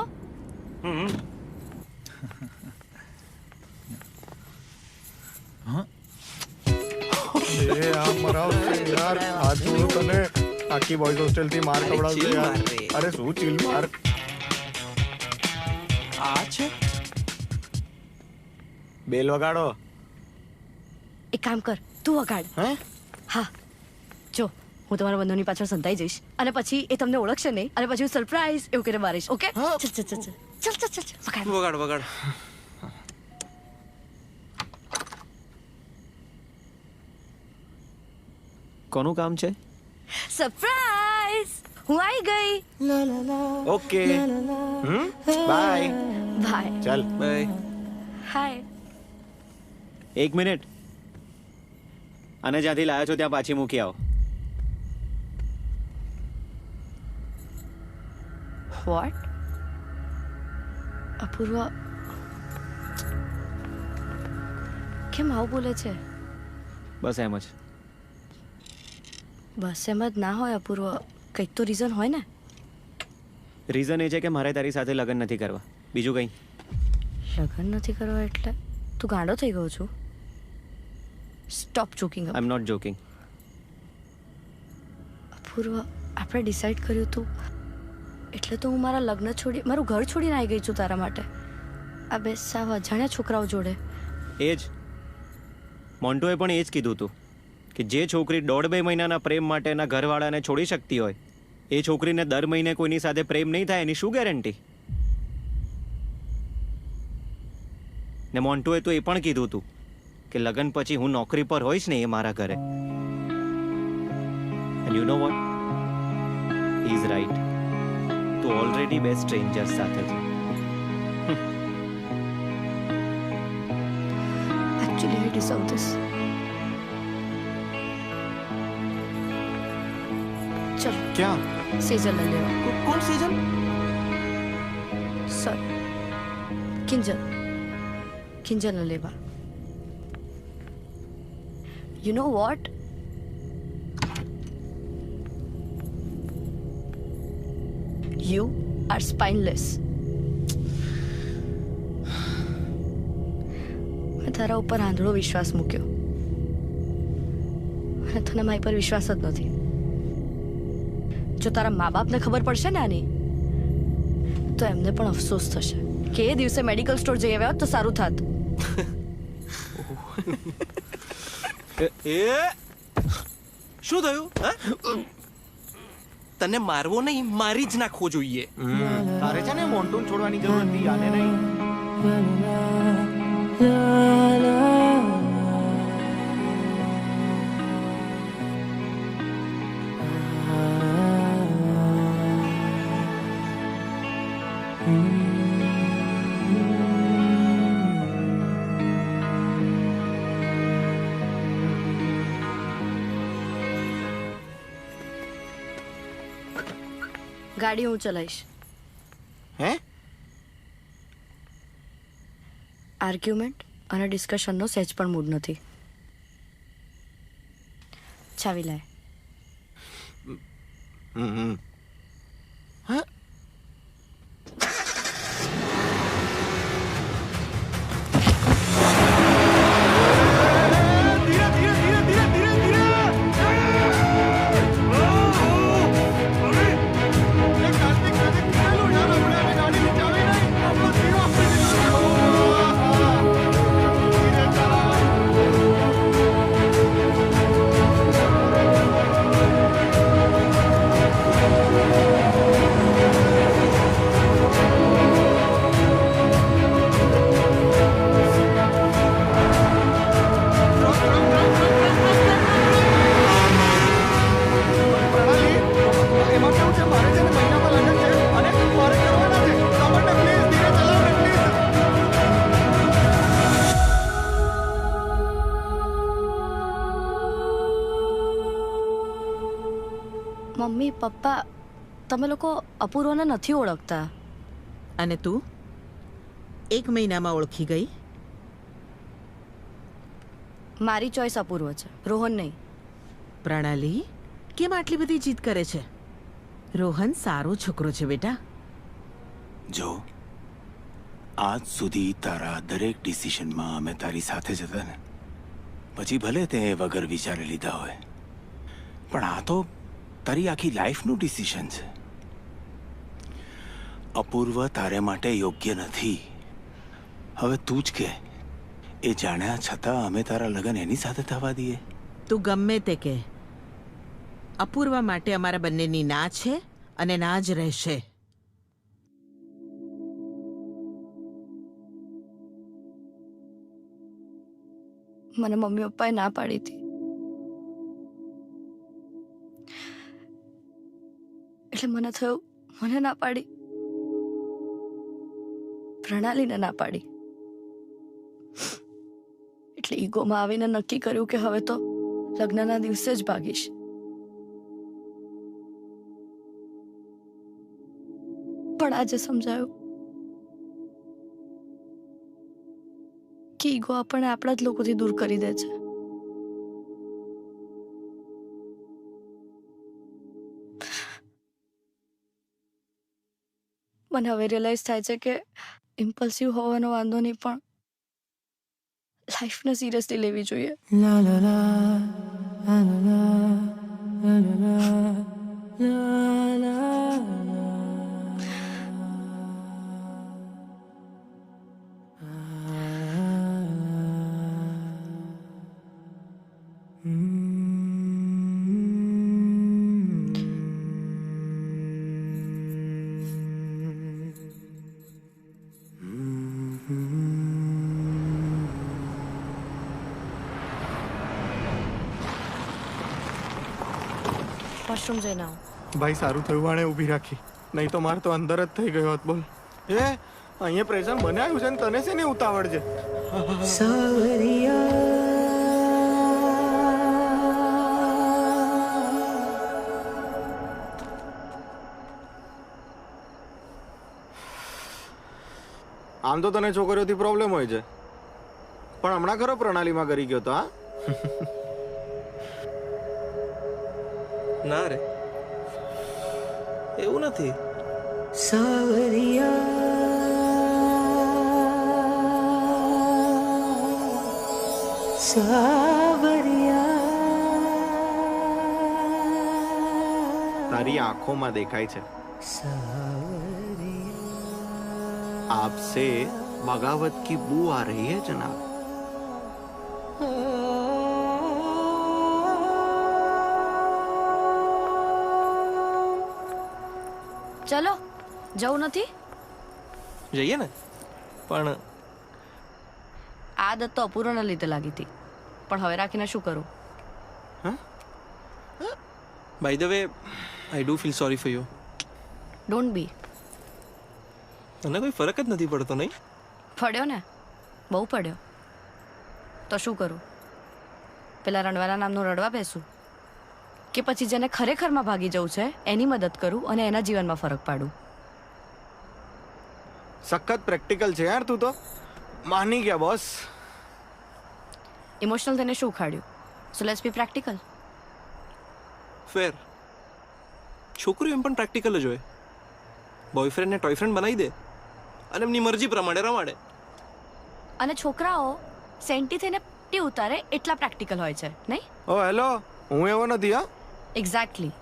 એ આ મરાવશે યાર. આજ હું તને આખી બોયઝ હોસ્ટેલ થી માર ખવડાવશે યાર. અરે શું ચીલ માર. આ છે બેલ વગાડો. એક કામ કર, તું વગાડ. હે? હા, જો હું તમારા બંધુની પાછળ સંતાઈ જઈશ અને પછી એ તમને ઓળખશે નહીં અને પછી હું સરપ્રાઈઝ એવું કરીને મારીશ. ઓકે? ચલ ચલ ચલ ચલ ચલ ચલ વગાડ વગાડ વગાડ. કોનું કામ છે? સરપ્રાઈઝ, હું આવી ગઈ. ઓકે. બાય. બાય. ચલ બાય. હાય. એક મિનિટ, અને જ્યાંથી લાવ્યો છો ત્યાં પાછી મૂકી આવો. વોટ? અપૂર્વ કેમ આવું બોલે છે? બસ એમ જ. બસ એમ જ ના હોય અપૂર્વ, કંઈક તો રીઝન હોય ને. રીઝન એ છે કે મારે તારી સાથે લગ્ન નથી કરવા, બીજું કંઈ. લગ્ન નથી કરવા એટલે તું ગાંડો થઈ ગયો છું? Stop joking. I am not joking. Apurva, આપણે ડિસાઈડ કર્યું હતું એટલે તો હું મારા લગ્ન છોડી, મારું ઘર છોડીને આવી ગઈ છું તારા માટે. આ બે સાવ અજાણ્યા છોકરાઓ જોડે. એ જ મોન્ટોએ પણ એ જ કીધું હતું કે જે છોકરી 1.5-2 મહિનાના પ્રેમ માટે એના ઘરવાળાને છોડી શકતી હોય, એ છોકરીને દર મહિને કોઈની સાથે પ્રેમ નહીં થાય એની શું ગેરંટી? ને મોન્ટોએ તો એ પણ કીધું હતું કે લગ્ન પછી હું નોકરી પર હોઈશ ને એ મારા ઘરે. And you know what, he is right. તું ઓલરેડી બે સ્ટ્રેન્જર્સ સાથે છે. Actually, I deserve this. चल ક્યાં? सेजल ले लेवा. કોણ સેજલ? सर किंजल, किंजल ले लेवा. You know what? You are spineless. મેં તારા ઉપર આંધળો વિશ્વાસ મૂક્યો અને તને મારી પર વિશ્વાસ જ નથી. જો તારા મા બાપને ખબર પડશે ને આની, તો એમને પણ અફસોસ થશે કે એ દિવસે મેડિકલ સ્ટોર જઈ આવ્યા હોત તો સારું થાત. એ શું થયું? તને મારવો નહીં, મારી જ નાખવો જોઈએ. તારે છે ને મોન્ટૂન છોડવાની જરૂર નથી, આને નહીં. ગાડી હું ચલાવીશ. હે? આર્ગ્યુમેન્ટ અને ડિસ્કશનનો સહેજ પણ મૂડ નથી. ચાવી લાય. હા. મમ્મી પપ્પા તમે લોકો અપૂર્વને નથી ઓળખતા. અને તું 1 મહિનામાં ઓળખી ગઈ? મારી ચોઈસ અપૂર્વ છે, રોહન નહીં. પ્રણાલી કેમ આટલી બધી જીદ કરે છે? રોહન સારો છોકરો છે બેટા. જો આજ સુધી તારા દરેક ડિસિશનમાં અમે તારી સાથે જ હતા ને, પછી ભલે તે વગર વિચારે લીધા હોય, પણ આ તો તારી આખી લાઈફનું ડિસિશન છે. અપૂર્વ તારે માટે યોગ્ય નથી. હવે તું જ કે, એ જાણ્યા છતાં અમે તારા લગ્ન એની સાથે થવા દઈએ? તું ગમે તે કે, અપૂર્વા માટે અમારા બંનેની ના છે અને ના જ રહેશે. મને મમ્મી પપ્પાએ ના પાડી હતી, એટલે મને થયું મને ના પાડી, પ્રણાલીને ના પાડી. એટલે ઈગોમાં આવીને નક્કી કર્યું કે હવે તો લગ્નના દિવસે જ ભાગીશ. પણ આજે સમજાયું કે ઈગો આપણને આપણા જ લોકોથી દૂર કરી દે છે. મને હવે રિયલાઇઝ થાય છે કે ઇમ્પલ્સિવ હોવાનો વાંધો નહીં, પણ લાઈફને સિરિયસલી લેવી જોઈએ. વોશરૂમ જઈને આવો. ભાઈ સારું થયું વાણે ઊભી રાખી, નહીં તો મારે તો અંદર જ થઈ ગયો હોત. બોલ. એ અહીંયા પ્રેશર બનાવ્યું છે ને તને છે ને ઉતાવળ છે. આમ તો તને છોકરીઓથી પ્રોબ્લેમ હોય છે, પણ હમણાં ખરો પ્રણાલીમાં કરી ગયો તો. હા ના રે, એવું નથી. તારી આંખોમાં દેખાય છે. आपसे बगावत की बू आ रही है जनाब. ચલો, જવું નથી? જઈએ ને, પણ આદત તો અપૂર્વના લીધે લાગી હતી, પણ હવે રાખીને શું કરું? By the way, I do feel sorry for you. Don't be. તને કોઈ ફરક જ નથી પડતો, નહીં? પડ્યો ને, બહુ પડ્યો. તો શું કરું? પેલા રણવાલા નામનું રડવા બેસું કે પછી જેને ખરેખરમાં ભાગી જવું છે એની મદદ કરું અને એના જીવનમાં ફરક પાડું? સખત પ્રેક્ટિકલ છે યાર તું તો. માની ગયા બોસ. ઇમોશનલ તેને શું ખાડ્યું? So let's be practical. ફેર. છોકરીઓ એમ પણ પ્રેક્ટિકલ જ હોય. બોયફ્રેન્ડને ટોયફ્રેન્ડ બનાવી દે અને એમની મરજી પ્રમાણે રમાડે. અને છોકરાઓ સેન્ટી થઈને ટી ઉતારે એટલા પ્રેક્ટિકલ હોય છે, નહીં? ઓ હેલો, હું એવો નથી હા. એક્ઝેક્ટલી.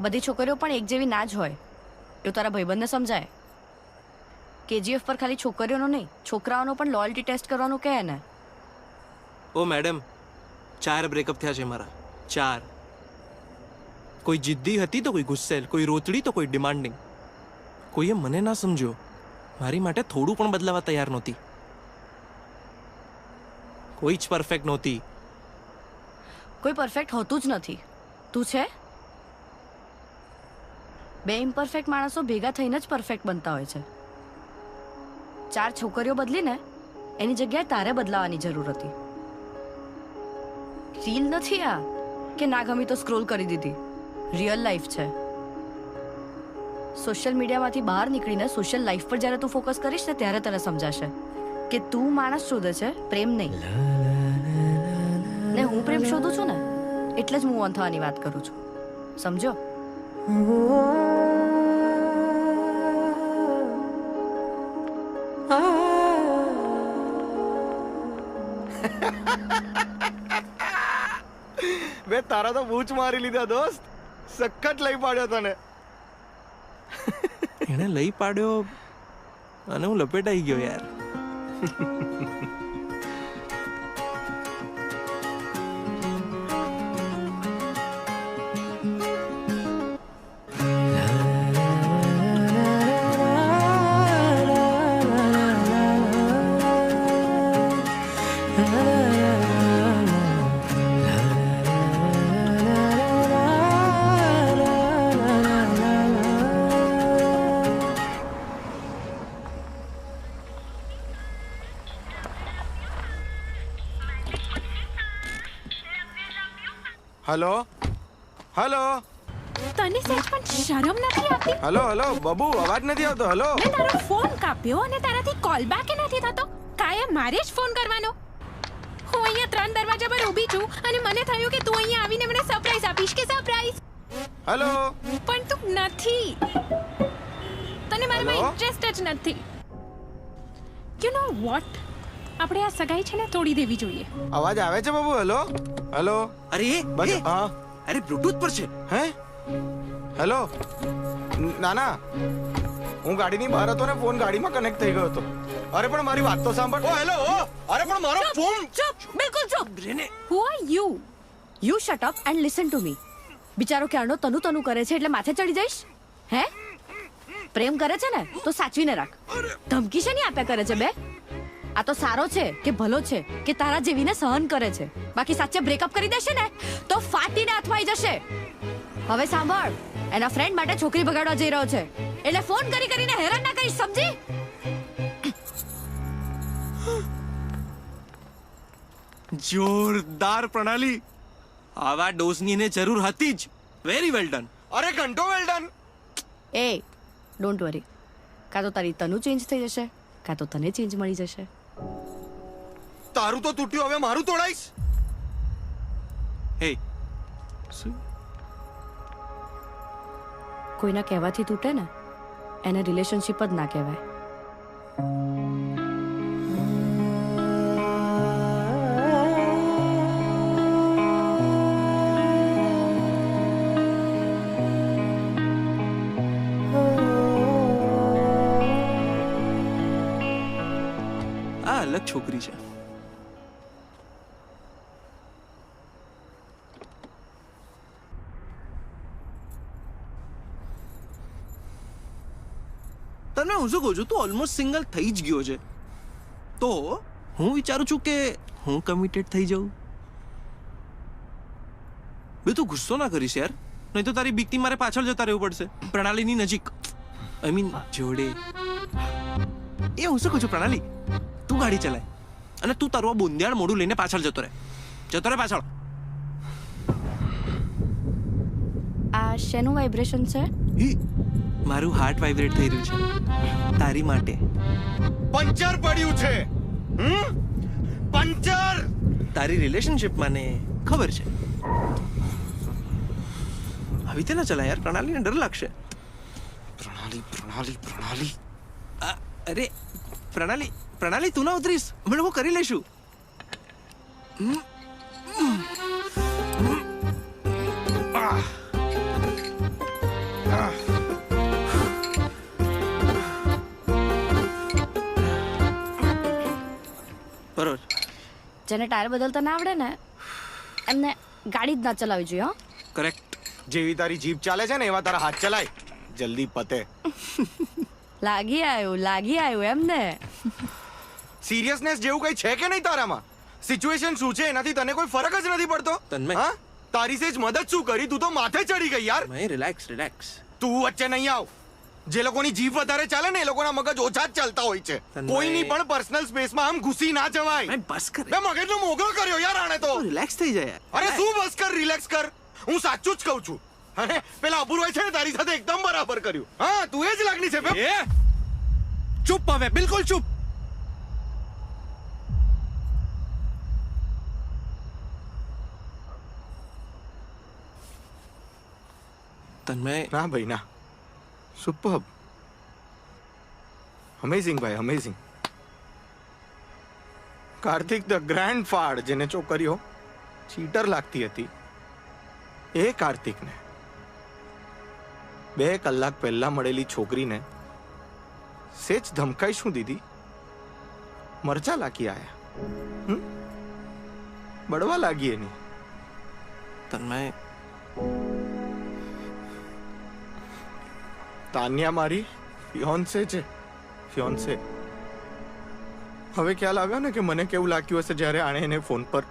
બધી છોકરીઓ પણ એક જેવી ના જ હોય એવું તારા ભાઈબંધને સમજાય. KGF પર ખાલી છોકરીઓનો નહીં, છોકરાઓનો પણ લોયલ્ટી ટેસ્ટ કરવાનું કહે ને. ઓ મેડમ, 4 બ્રેકઅપ થયા છે મારા. 4. કોઈ જિદ્દી હતી તો કોઈ ગુસ્સેલ, કોઈ રોતડી તો કોઈ ડિમાન્ડિંગ. કોઈએ મને ના સમજ્યો, મારી માટે થોડું પણ બદલાવા તૈયાર નહોતી. કોઈ જ પરફેક્ટ નહોતી. કોઈ પરફેક્ટ હોતું જ નથી. તું છે? 2 ઇમ્પરફેક્ટ માણસો ભેગા થઈને જ પરફેક્ટ બનતા હોય છે. 4 છોકરીઓ બદલીને એની જગ્યાએ તારે બદલાવાની જરૂર હતી. રીલ નથી આ કે ના ગમી તો સ્ક્રોલ કરી દીધી. રિયલ લાઈફ છે. સોશિયલ મીડિયામાંથી બહાર નીકળીને સોશિયલ લાઈફ પર જ્યારે તું ફોકસ કરીશ ને ત્યારે તને સમજાશે કે તું માણસ શોધે છે, પ્રેમ નહીં. ને હું પ્રેમ શોધું છું ને એટલે જ મૂવ ઓન થવાની વાત કરું છું. સમજો? બે તારા તો બૂચ મારી લીધા દોસ્ત. સખત લઈ પાડ્યો તને. એને લઈ પાડ્યો અને હું લપેટાઈ ગયો યાર. Hello hello. તને સહેજ પણ શરમ નથી આવતી? હલો હલો બબુ, અવાજ નથી આવતો. હલો. મેં તારો ફોન કાપ્યો અને તારાથી કોલ બેક નથી થતો. કાયમ મારે જ ફોન કરવાનો. હું અહીંયા 3 દરવાજા પર ઊભી છું અને મને થયું કે તું અહીંયા આવીને મને સરપ્રાઈઝ આપીશ કે સરપ્રાઈઝ. હલો. પણ તું નથી. તને મારામાં ઇન્ટરેસ્ટ જ નથી. યુ નો વોટ, આપણે આ સગાઈ છે ને તોડી દેવી જોઈએ. અવાજ આવે છે બબુ? Hello hello. અરે બસ હા. અરે બ્લૂટૂથ પર છે. હે હેલો. ના ના, હું ગાડીની બહાર હતો ને ફોન ગાડીમાં કનેક્ટ થઈ ગયો હતો. અરે પણ મારી વાત તો સાંભળ. ઓ હેલો. અરે પણ મારો ફોન. ચૂપ, બિલકુલ ચૂપ. Who are you? You shut up and listen to me. બિચારો ક્યારનો તનું કરે છે એટલે માથે ચડી જઈશ? હે? પ્રેમ કરે છે ને તો સાચવીને રાખ. ધમકી છે નહીં આપ્યા કરે છે બે? આ તો સારો છે કે ભલો છે કે તારા જેવીને સહન કરે છે. બાકી સાચે બ્રેકઅપ કરી દેશે ને તો ફાટીને અથવાઈ જશે. હવે સાંભળ, એના ફ્રેન્ડ માટે છોકરી બગાડવા જઈ રહ્યો છે એટલે ફોન કરીને હેરાન ના કરીશ, સમજી? જોરદાર પ્રણાલી. આવા ડોઝની એને જરૂર હતી જ. Very well done. અરે ઘંટો well done. A don't worry, કાં તો તારી તનુ ચેન્જ થઈ જશે કાં તો તને ચેન્જ મળી જશે. તારું તો તૂટ્યું, હવે મારું તોડાઈશ. હે, કોઈના કહેવાથી તૂટે ને એને રિલેશનશિપ જ ના કહેવાય. આ અલગ છોકરી છે. તને હું શું કહું છું, તું ઓલમોસ્ટ સિંગલ થઈ જ ગયો છે તો હું વિચારું છું કે હું કમિટેડ થઈ જાઉં. બે તું ગુસ્સો ના કરીશ યાર, નહીં તો તારી બીકથી મારે પાછળ જતા રહેવું પડશે પ્રણાલીની નજીક. આઈ મીન જોડે. એ હું શું કહું છું પ્રણાલી, તું ગાડી ચલાય અને તું તારું આ બોંદિયાળ મોઢું લઈને પાછળ જતો રહે પાછળ. શેનું વાઇબ્રેશન છે? મારું હાર્ટ વાઇબ્રેટ થઈ રહ્યું છે તારી માટે. પંચર પડ્યું છે. પંચર. તારી રિલેશનશિપ મને ખબર છે. આવી રીતે ના ચલા યાર, પ્રણાલીને ડર લાગશે. પ્રણાલી. અરે પ્રણાલી તું ના ઉતરીશ, અમે લોકો કરી લઈશું. બરોબર. જેને ટાયર બદલતા ના આવડે ને એમને ગાડી જ ના ચલાવવી જોઈએ. કરેક્ટ. જેવી તારી જીભ ચાલે છે ને એવા તારા હાથ ચલાય, જલ્દી પતે. લાગી આવ્યું એમને. સિરિયસનેસ જેવું કઈ છે કે નહીં તારામાં? સિચ્યુએશન શું છે એનાથી તને કોઈ ફરક જ નથી પડતો. હા, તારી સેજ મદદ શું કરી, તું તો માથે ચડી ગઈ યાર. રિલેક્સ. તું વચ્ચે નહીં આવ. જે લોકોની જીભ વધારે ચાલે ને એ લોકોના મગજ ઓછા જ ચાલતા હોય છે. કોઈની પણ પર્સનલ સ્પેસમાં આમ ઘૂસી ના જવાય. બસ કર. બે મગજનો મોગરો કર્યો યાર આણે તો. રિલેક્સ થઈ જાય. અરે શું બસ કર, રિલેક્સ કર. હું સાચું જ કહું છું. અરે પેલા અપૂર્વ છે ને તારી સાથે એકદમ બરાબર કર્યું. હા, તું એ જ લાગણી છે બે. ચૂપ હવે, બિલકુલ ચૂપ. તન્મય. ના ભાઈ ના, સુપર્બ, અમેઝિંગ ભાઈ, અમેઝિંગ. કાર્તિક ધ ગ્રાન્ડ ફાડ, જેને છોકરીઓ ચીટર લાગતી હતી, એ કાર્તિકને 2 કલાક પહેલા મળેલી છોકરીને સેજ ધમકાઈ શું દીધી, મરચા લાગી આયા. બળવા લાગી એની. તન્મય, તાન્યા મારી ફિયોન્સે છે, ફિયોન્સે. હવે ખ્યાલ આવ્યો ને કે મને કેવું લાગ્યું હશે જ્યારે આણે એને ફોન પર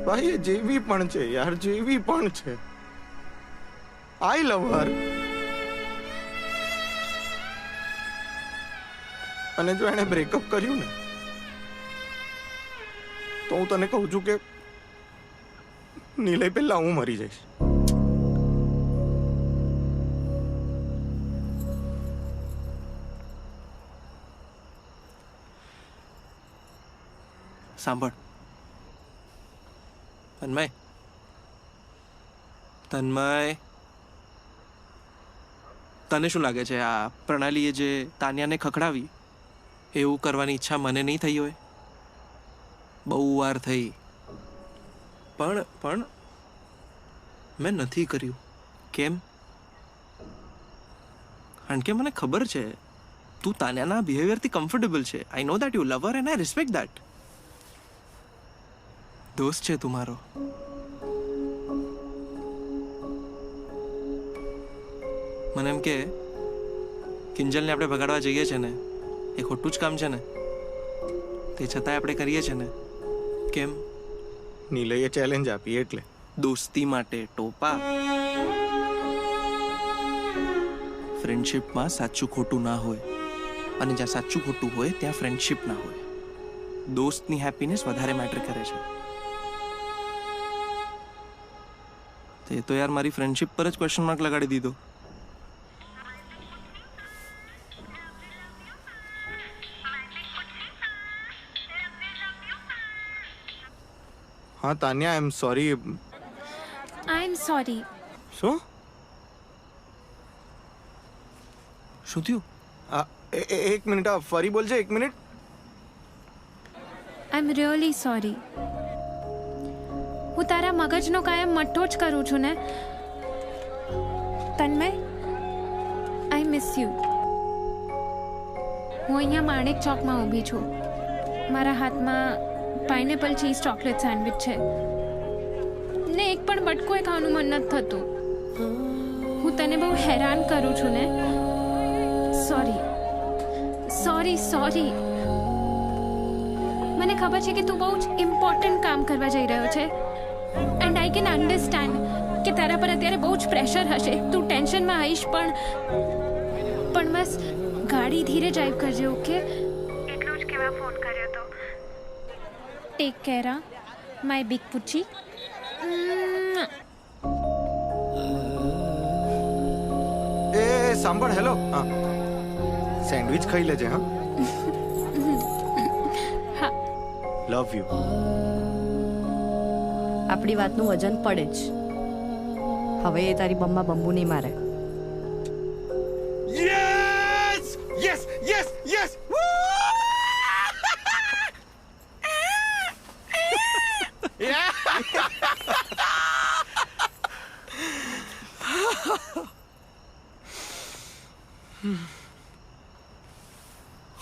ભાઈ, એ જેવી પણ છે યાર, જેવી પણ છે. આઈ લવ હર. અને જો એને બ્રેકઅપ કર્યું ને તો હું તને કહું છું કે નીલય પહેલા હું મરી જઈશ. સાંભળ તન્મય, તને શું લાગે છે આ પ્રણાલીએ જે તાન્યાને ખખડાવી એવું કરવાની ઈચ્છા મને નહીં થઈ હોય? બહુ વાર થઈ, પણ મેં નથી કર્યું. કેમ? કારણ કે મને ખબર છે તું તાન્યાના બિહેવિયરથી કમ્ફર્ટેબલ છે. I know that you love her and I respect that. દોસ્ત છે તું મારો. મને એમ કે કિંજલને આપણે ભગાડવા જઈએ છે ને એ ખોટું જ કામ છે ને, તે છતાંય આપણે કરીએ છીએ ને. કેમ? નીલયે ચેલેન્જ આપી એટલે. દોસ્તી માટે ટોપા. ફ્રેન્ડશિપમાં સાચું ખોટું ના હોય, અને જ્યાં સાચું ખોટું હોય ત્યાં ફ્રેન્ડશિપ ના હોય. દોસ્તની હેપીનેસ વધારે મેટર કરે છે. તે તો યાર મારી ફ્રેન્ડશિપ પર જ ક્વેશ્ચન માર્ક લગાડી દીધો. હા Tanya, I am sorry. I am sorry. શું શું થયું? એક મિનિટ, ફરી બોલજે. 1 minute. I am really sorry. હું તારા મગજનો કાયમ મઠ્ઠો જ કરું છું ને તન્મય. I miss you. હું અહીંયા માણેક ચોકમાં ઊભી છું. મારા હાથમાં પાઇનેપલ ચીઝ ચોકલેટ સેન્ડવિચ છે ને એક પણ બટકું ખાવાનું મન નથી થતું. હું તને બહુ હેરાન કરું છું ને. સોરી. મને ખબર છે કે તું બહુ જ ઇમ્પોર્ટન્ટ કામ કરવા જઈ રહ્યો છે એન્ડ આઈ કેન અન્ડરસ્ટેન્ડ કે તારા પર અત્યારે બહુ જ પ્રેશર હશે. તું ટેન્શનમાં આવીશ, પણ બસ ગાડી ધીરે ડ્રાઈવ કરજે, ઓકે? એટલું જ કહેવા ફોન કર્યો તો. ટેક કેર હા માય બિગ પુચી. એ સાંભળ, હેલો. હા, સેન્ડવિચ ખાઈ લેજે. હા, લવ યુ. આપણી વાતનું વજન પડે જ. હવે એ તારી બમ્મા બંબુ નહીં મારે. Yes yes yes yes.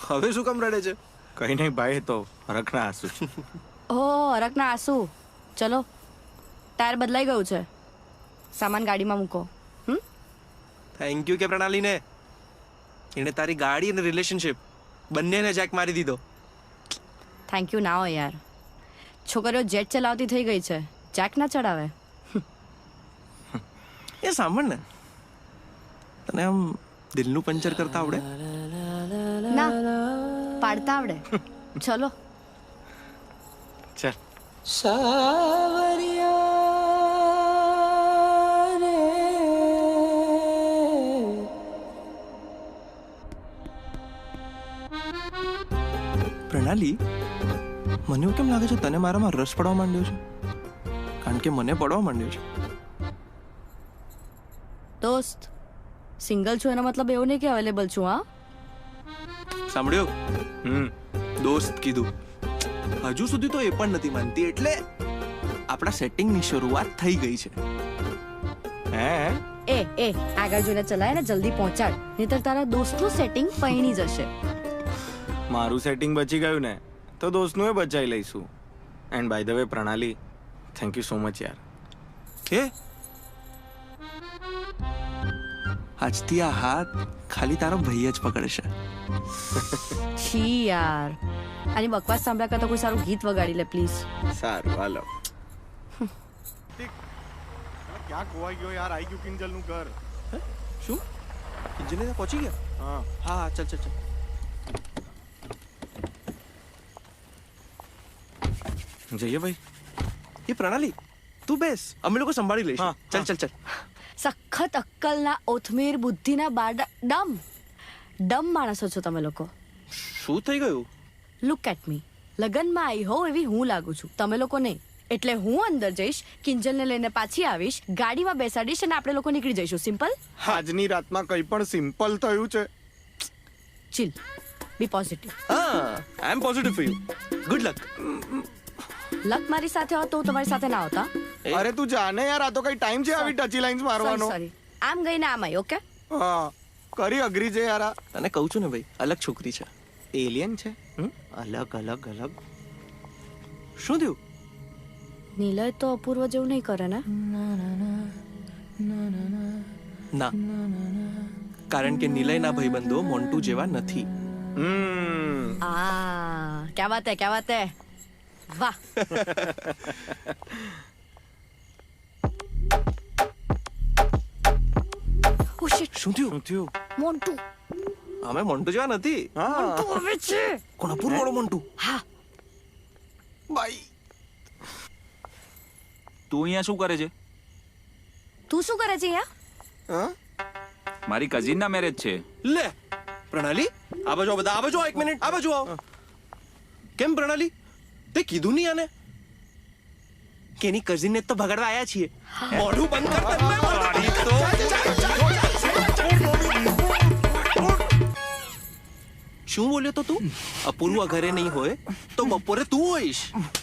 હવે શું કામ રડે છે? કઈ નહીં ભાઈ, તો હરખના આંસુ છે. ઓહ, હરકના આંસુ. ચલો, ટાયર બદલાઈ ગયું છે. સામાન ગાડીમાં મૂકો. થેન્ક યુ કે પ્રણાલીને. એણે તારી ગાડી અને રિલેશનશિપ બંનેને જેક મારી દીધો. થેન્ક યુ ના હોય યાર. છોકરીઓ જેટ ચલાવતી થઈ ગઈ છે, જેક ના ચડાવે. એ સાંભળ ને, તને આમ દિલનું પંચર કરતા આવડે? ના, પાડતા આવડે. ચલો. ચાલ. પ્રણાલી, મને એવું કેમ લાગે છે તને મારામાં રસ પડવા માંડ્યો છે? કારણ કે મને પડવા માંડ્યો છે. દોસ્ત, સિંગલ છું એનો મતલબ એવું નહીં કે અવેલેબલ છું. હા, સાંભળ્યું? દોસ્ત કીધું. હજુ સુધી તો એ પણ નથી માનતી, એટલે આપણા સેટિંગની શરૂઆત થઈ ગઈ છે. હે? એ આગળ જોઈને ચલાય ને જલ્દી પહોંચાડ, નહીતર તારા દોસ્તનું સેટિંગ પૈણી જશે. મારું સેટિંગ બચી ગયું ને, તો દોસ્તનું એ બચાવી લઈશું. એન્ડ બાય ધ વે પ્રણાલી, થેન્ક યુ સો મચ યાર. કે આજથી આ હાથ ખાલી તારો ભાઈ જ પકડશે. છી યાર, આની બકવાસ સાંભળ્યા કરતા કોઈ સારું ગીત વગાડી લે પ્લીઝ. સારું, હાલો. ક્યાં ખોવાઈ ગયો યાર? આવી ગયું કિંજલનું ઘર. શું? કિંજલ પહોંચી ગયા? હા હા, ચાલ ચાલ ચાલ. જઈએ ભાઈ. એ પ્રણાલી, તું બેસ, અમે લોકો સંભાળી લઈશું. ચાલ ચાલ ચાલ. સખત અક્કલના ઓથમેર બુદ્ધિના બારડા ડમ માણસો છો તમે લોકો. શું થઈ ગયું? Look at me. લગનમાં આવી હોઉં એવી હું લાગુ છું, તમે લોકો નહીં. એટલે હું અંદર જઈશ, કિંજલને લઈને પાછી આવીશ, ગાડીમાં બેસાડીશ અને આપણે લોકો નીકળી જઈશું. સિમ્પલ. આજની રાતમાં કંઈ પણ સિમ્પલ થયું છે. Chill, be positive. હા, I am positive for you. Good luck. Luck મારી સાથે હોત તો હું તમારી સાથે ના હોતા. અરે તું જાને યાર, આ તો કઈ ટાઈમ છે આવી ટચી લાઈન્સ મારવાનો. સોરી, આમ ગઈ ને આમ આવી. ઓકે, હા, કરી અગ્રી છે યાર. તને કહું છું ને ભાઈ, અલગ છોકરી છે. એલિયન છે. અલગ અલગ અલગ. શું થયું? નિલય તો અપૂર્વ જેવું નહીં કરે ને? ના, કારણ કે નિલયના ભાઈબંધો મોન્ટુ જેવા નથી. ક્યા વાત હે, ક્યા વાત હે. વાહ. ઓ શિટ, શું થયું? મોન્ટુ. અમે મોન્ટુ જેવા નથી. મોન્ટુ આવે છે. કોણ? અપૂર્વ વાળો મોન્ટુ? હા. ભાઈ, તું અહીંયા શું કરે છે? તું શું કરે છે અહીંયા? મારી કઝિનના મેરેજ છે. લે પ્રણાલી, આ બાજુ આવો, બધા આ બાજુ આવો. 1 મિનિટ, આ બાજુ આવો. કેમ પ્રણાલી, તે કીધું નહીં આને કે એની કઝિનને તો ભગાડવા આયા છીએ? મોઢું બંધ કર. શું બોલ્યો તો તું? અપૂર્વ ઘરે નહીં હોય તો બપોરે તું હોઈશ.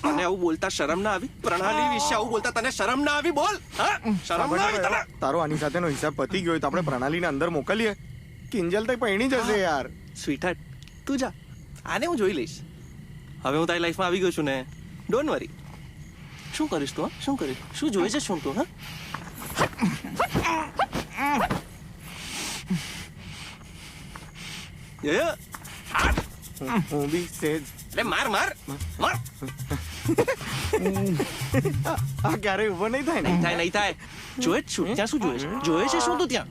અને આવું બોલતા શરમ ના આવી? પ્રણાલી વિશે આવું બોલતા તને શરમ ના આવી? બોલ. હા, શરમ ના આવી તને? તારો આની સાથેનો હિસાબ પતી ગયો, તો આપણે પ્રણાલીને અંદર મોકલીએ. કિંજલ તો પૈણી જશે યાર. સ્વીટહાર્ટ, તું જા, આને હું જોઈ લઈશ. હવે હું તારી લાઈફમાં આવી ગયો છું ને, ડોન્ટ વરી. શું કરીશ તું? શું કરીશ? શું જોઈએ છે શું તું? હા, હું બી સેજ. લે માર માર માર. આ ક્યારે ઉભો નહીં થાય ને? નહીં થાય. જોયે જ છું. ત્યાં શું જોઈએ છે? જોઈએ છે શું તું ત્યાં?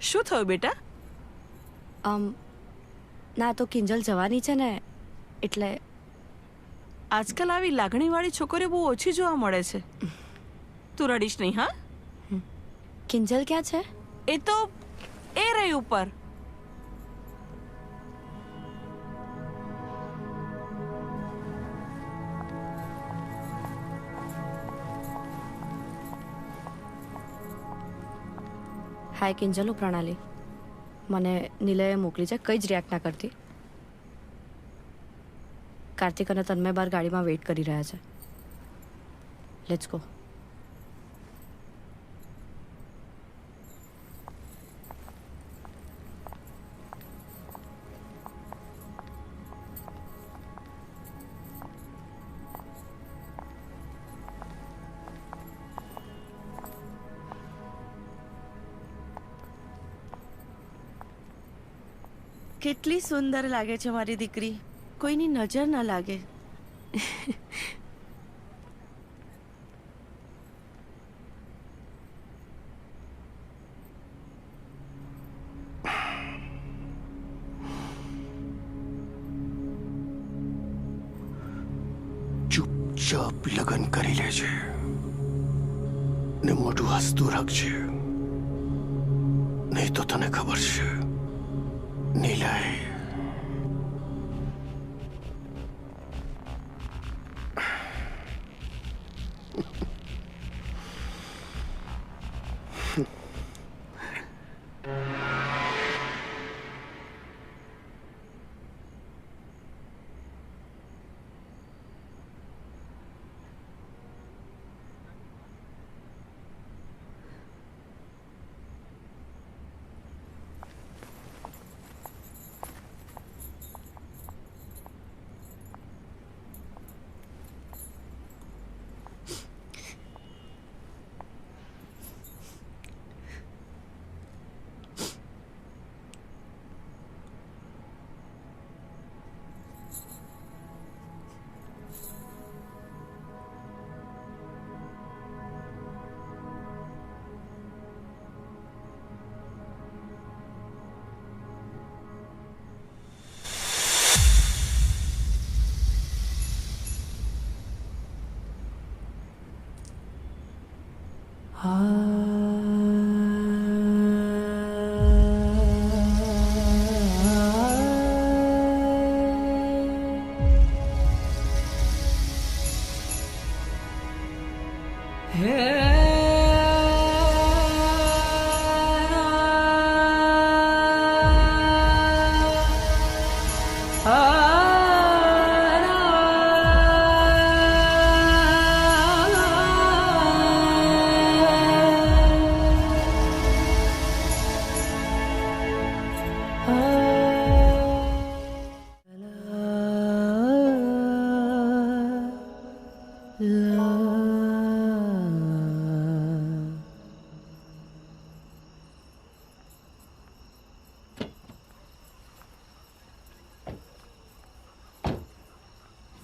શું થયું બેટા? ના તો કિંજલ જવાની છે ને એટલે. આજકાલ આવી લાગણીવાળી છોકરીઓ બહુ ઓછી જોવા મળે છે. તું રડીશ નહીં હા? કિંજલ ક્યાં છે? એ તો એ રહી ઉપર. હાય કિંજલ, હું પ્રણાલી. મને નિલયે મોકલી છે, કંઈ જ રિએક્ટ ના કરતી. કાર્તિક અને તન્મય બાર ગાડીમાં વેઇટ કરી રહ્યા છે. Let's go. કેટલી સુંદર લાગે છે મારી દીકરી, કોઈની નજર ના લાગે. ચૂપચાપ લગ્ન કરી લે છે ને મોઢું હસતું રાખજે, નહીં તો તને ખબર છે નિલય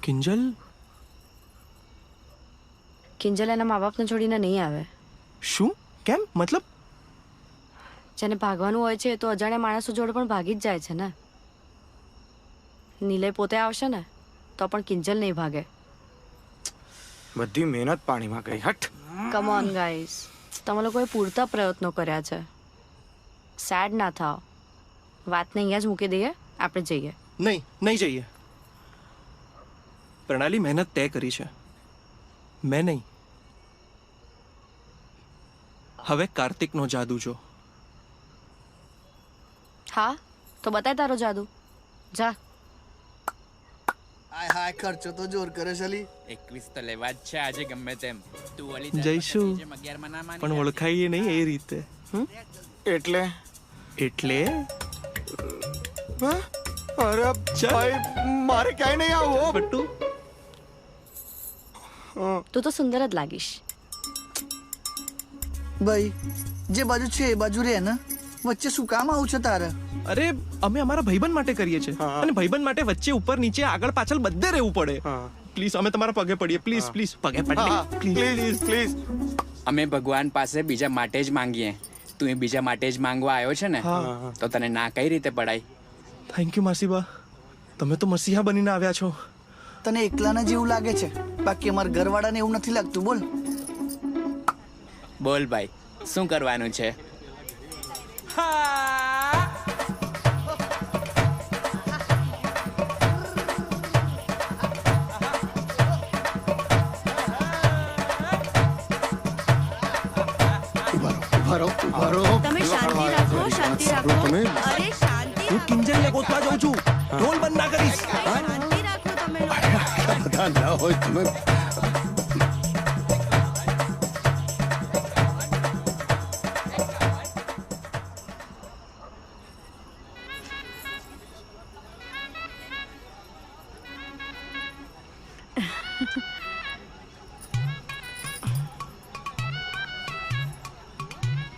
કિંજલ કિંજલ એના મા બાપને છોડીને નહીં આવે. શું? કેમ? મતલબ? જેને ભાગવાનું હોય છે એ તો અજાણ્યા માણસો જોડે પણ ભાગી જ જાય છે ને. નિલય પોતે આવશે ને તો પણ કિંજલ નહીં ભાગે. બધી મહેનત પાણીમાં ગઈ. હટ. કમ ઓન ગાઈસ, તમે લોકોએ પૂરતા પ્રયત્નો કર્યા છે. સેડ ના થાઓ. વાતને અહીંયા જ મૂકી દઈએ, આપણે જઈએ. નહીં, નહીં જઈએ. પ્રણાલી મહેનત તે કરી છે, મેં નહીં. હવે કાર્તિકનો જાદુ જો. હા તો બતાય તારો જાદુ. જા. હાય હાય, ખર્ચો તો જોર કરે છે લી. 21 તો લેવા જ છે આજે ગમે તેમ. તું ઓલી જઈશું પણ ઓળખાઈએ નહીં એ રીતે. એટલે અરે ભાઈ મારે ક્યાંય નહીં આવું બટ્ટુ. તું તો સુંદર જ લાગીશ. ભાઈ જે બાજુ છે એ બાજુ રે ને, વચ્ચે શું કામ આવું છે તારે? અરે અમે અમારા ભાઈબંધ માટે કરીએ છીએ અને ભાઈબંધ માટે વચ્ચે ઉપર નીચે આગળ પાછળ બધે રહેવું પડે. પ્લીઝ અમે તમારા પગે પડીએ. પ્લીઝ પ્લીઝ પગે પડીએ. Please please. અમે ભગવાન પાસે બીજા માટે જ માંગીએ. તું એ બીજા માટે જ માંગવા આવ્યો છે ને, તો તને ના કઈ રીતે પડાય? થેન્ક યુ માસીબા, તમે તો મસીહા બનીને આવ્યા છો. તને એકલાને જેવું લાગે છે, બાકી અમારા ઘરવાળાને એવું નથી લાગતું. બોલ બોલ ભાઈ, શું કરવાનું છે? તમે શાંતિ રાખો, શાંતિ રાખો. અરે શાંતિ. હું કિંજલને ગોતવા જાઉં છું. ઢોલ બંધ ના કરીશ. શાંતિ રાખો તમે લોકો. બધા ના હોય તમે.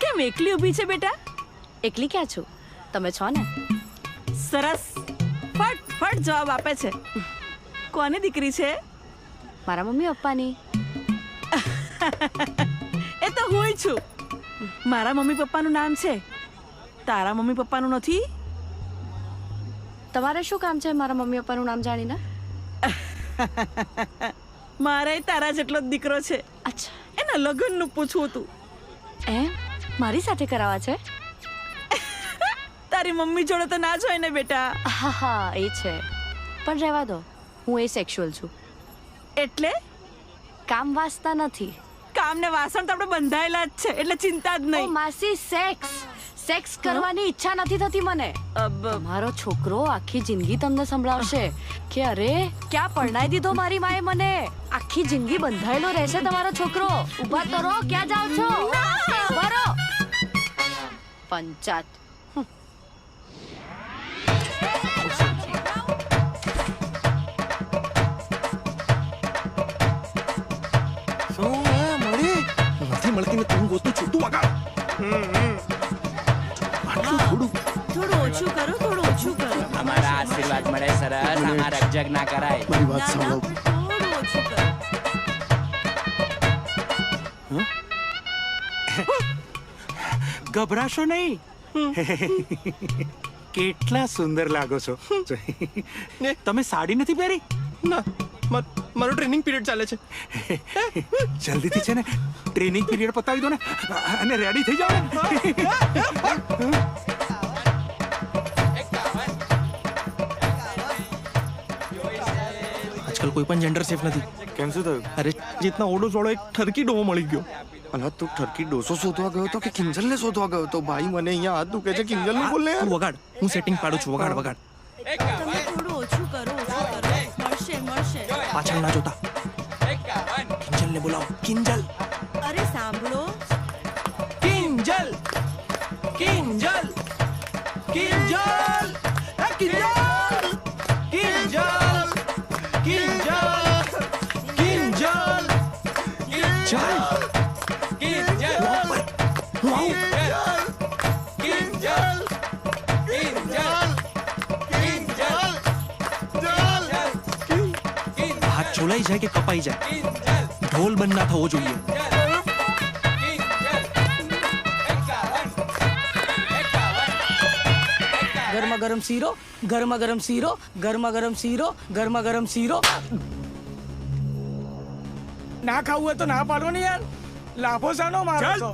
કેમ એકલી ઊભી છે બેટા? એકલી ક્યાં છું, તમે છો ને. સરસ, ફટ જવાબ આપે છે. કોની દીકરી છે? મારા મમ્મી પપ્પાની. એ તો હું છું. મારા મમ્મી પપ્પાનું નામ છે, તારા મમ્મી પપ્પાનું નથી. તમારે શું કામ છે મારા મમ્મી પપ્પાનું નામ જાણીને? મારે તારા જેટલો જ દીકરો છે. અચ્છા, એના લગ્નનું પૂછવું હતું. એમ? મારી સાથે કરાવવા છે? તારી મમ્મી જોડે તો ના જ હોય ને બેટા. હા એ છે, પણ રહેવા દો, હું એ સેક્સ્યુઅલ છું. એટલે કામ વાસતા નથી. કામ ને વાસણ તો આપણે બંધાયેલા જ છે, એટલે ચિંતા જ નહીં. માસી, સેક્સ કરવાની ઈચ્છા નથી થતી મને. મારો છોકરો આખી જિંદગી તમને સંભળાવશે કે અરે ક્યાં પરણાઈ દીધો મારી માએ મને. આખી જિંદગી બંધાયેલો રહેશે તમારો છોકરો. ઊભા તો રહો, ક્યાં જાવ છો? બરો પંચાત. નથી મળતી ને તું ગોતું છું. તું વગાડ. થોડું ઓછું કરો, થોડું ઓછું કરો. અમારા આશીર્વાદ મળે સરસ, અમારા રકજગ ના કરાય. મારી વાત સાંભળો. થોડું ઓછું કરો. ગભરાશો નહીં. કેટલા સુંદર લાગો છો. તમે સાડી નથી પહેરી? ના, મારો ટ્રેનિંગ પીરિયડ ચાલે છે. જલ્દીથી છે ને ટ્રેનિંગ પીરિયડ પતાવી દો ને અને રેડી થઈ જાઓ. આજકાલ કોઈ પણ જેન્ડર સેફ નથી. કેમ શું થયું? અરે જીતના ઓડો જોડો એક ઠરકી ડોવો મળી ગયો. અલા તું ઠરકી ડોસો શોધવા ગયો તો કે કિંજલને શોધવા ગયો તો? ભાઈ મને અહીંયા હાથ દુખે છે. કિંજલનું બોલ ને. તું વગાડ, હું સેટિંગ પાડું છું. વગાડ. તમે થોડું ઓછું કરો, ઓછું કરો. મળશે. પાછળ ના જોતા. કિંજલને બોલાવો. કિંજલ. અરે સાંભળો. કિંજલ. એ કિંજલ. હાથ છોલાઈ જાય કે કપાઈ જાય, ઢોલ બંધ ના થવો જોઈએ. ગરમા ગરમ શીરો, ગરમા ગરમ શીરો, ગરમા ગરમ શીરો, ગરમા ગરમ શીરો. ના ખાવું હોય તો ના પાડો ને યાર. લાભો સાનો મારો છો.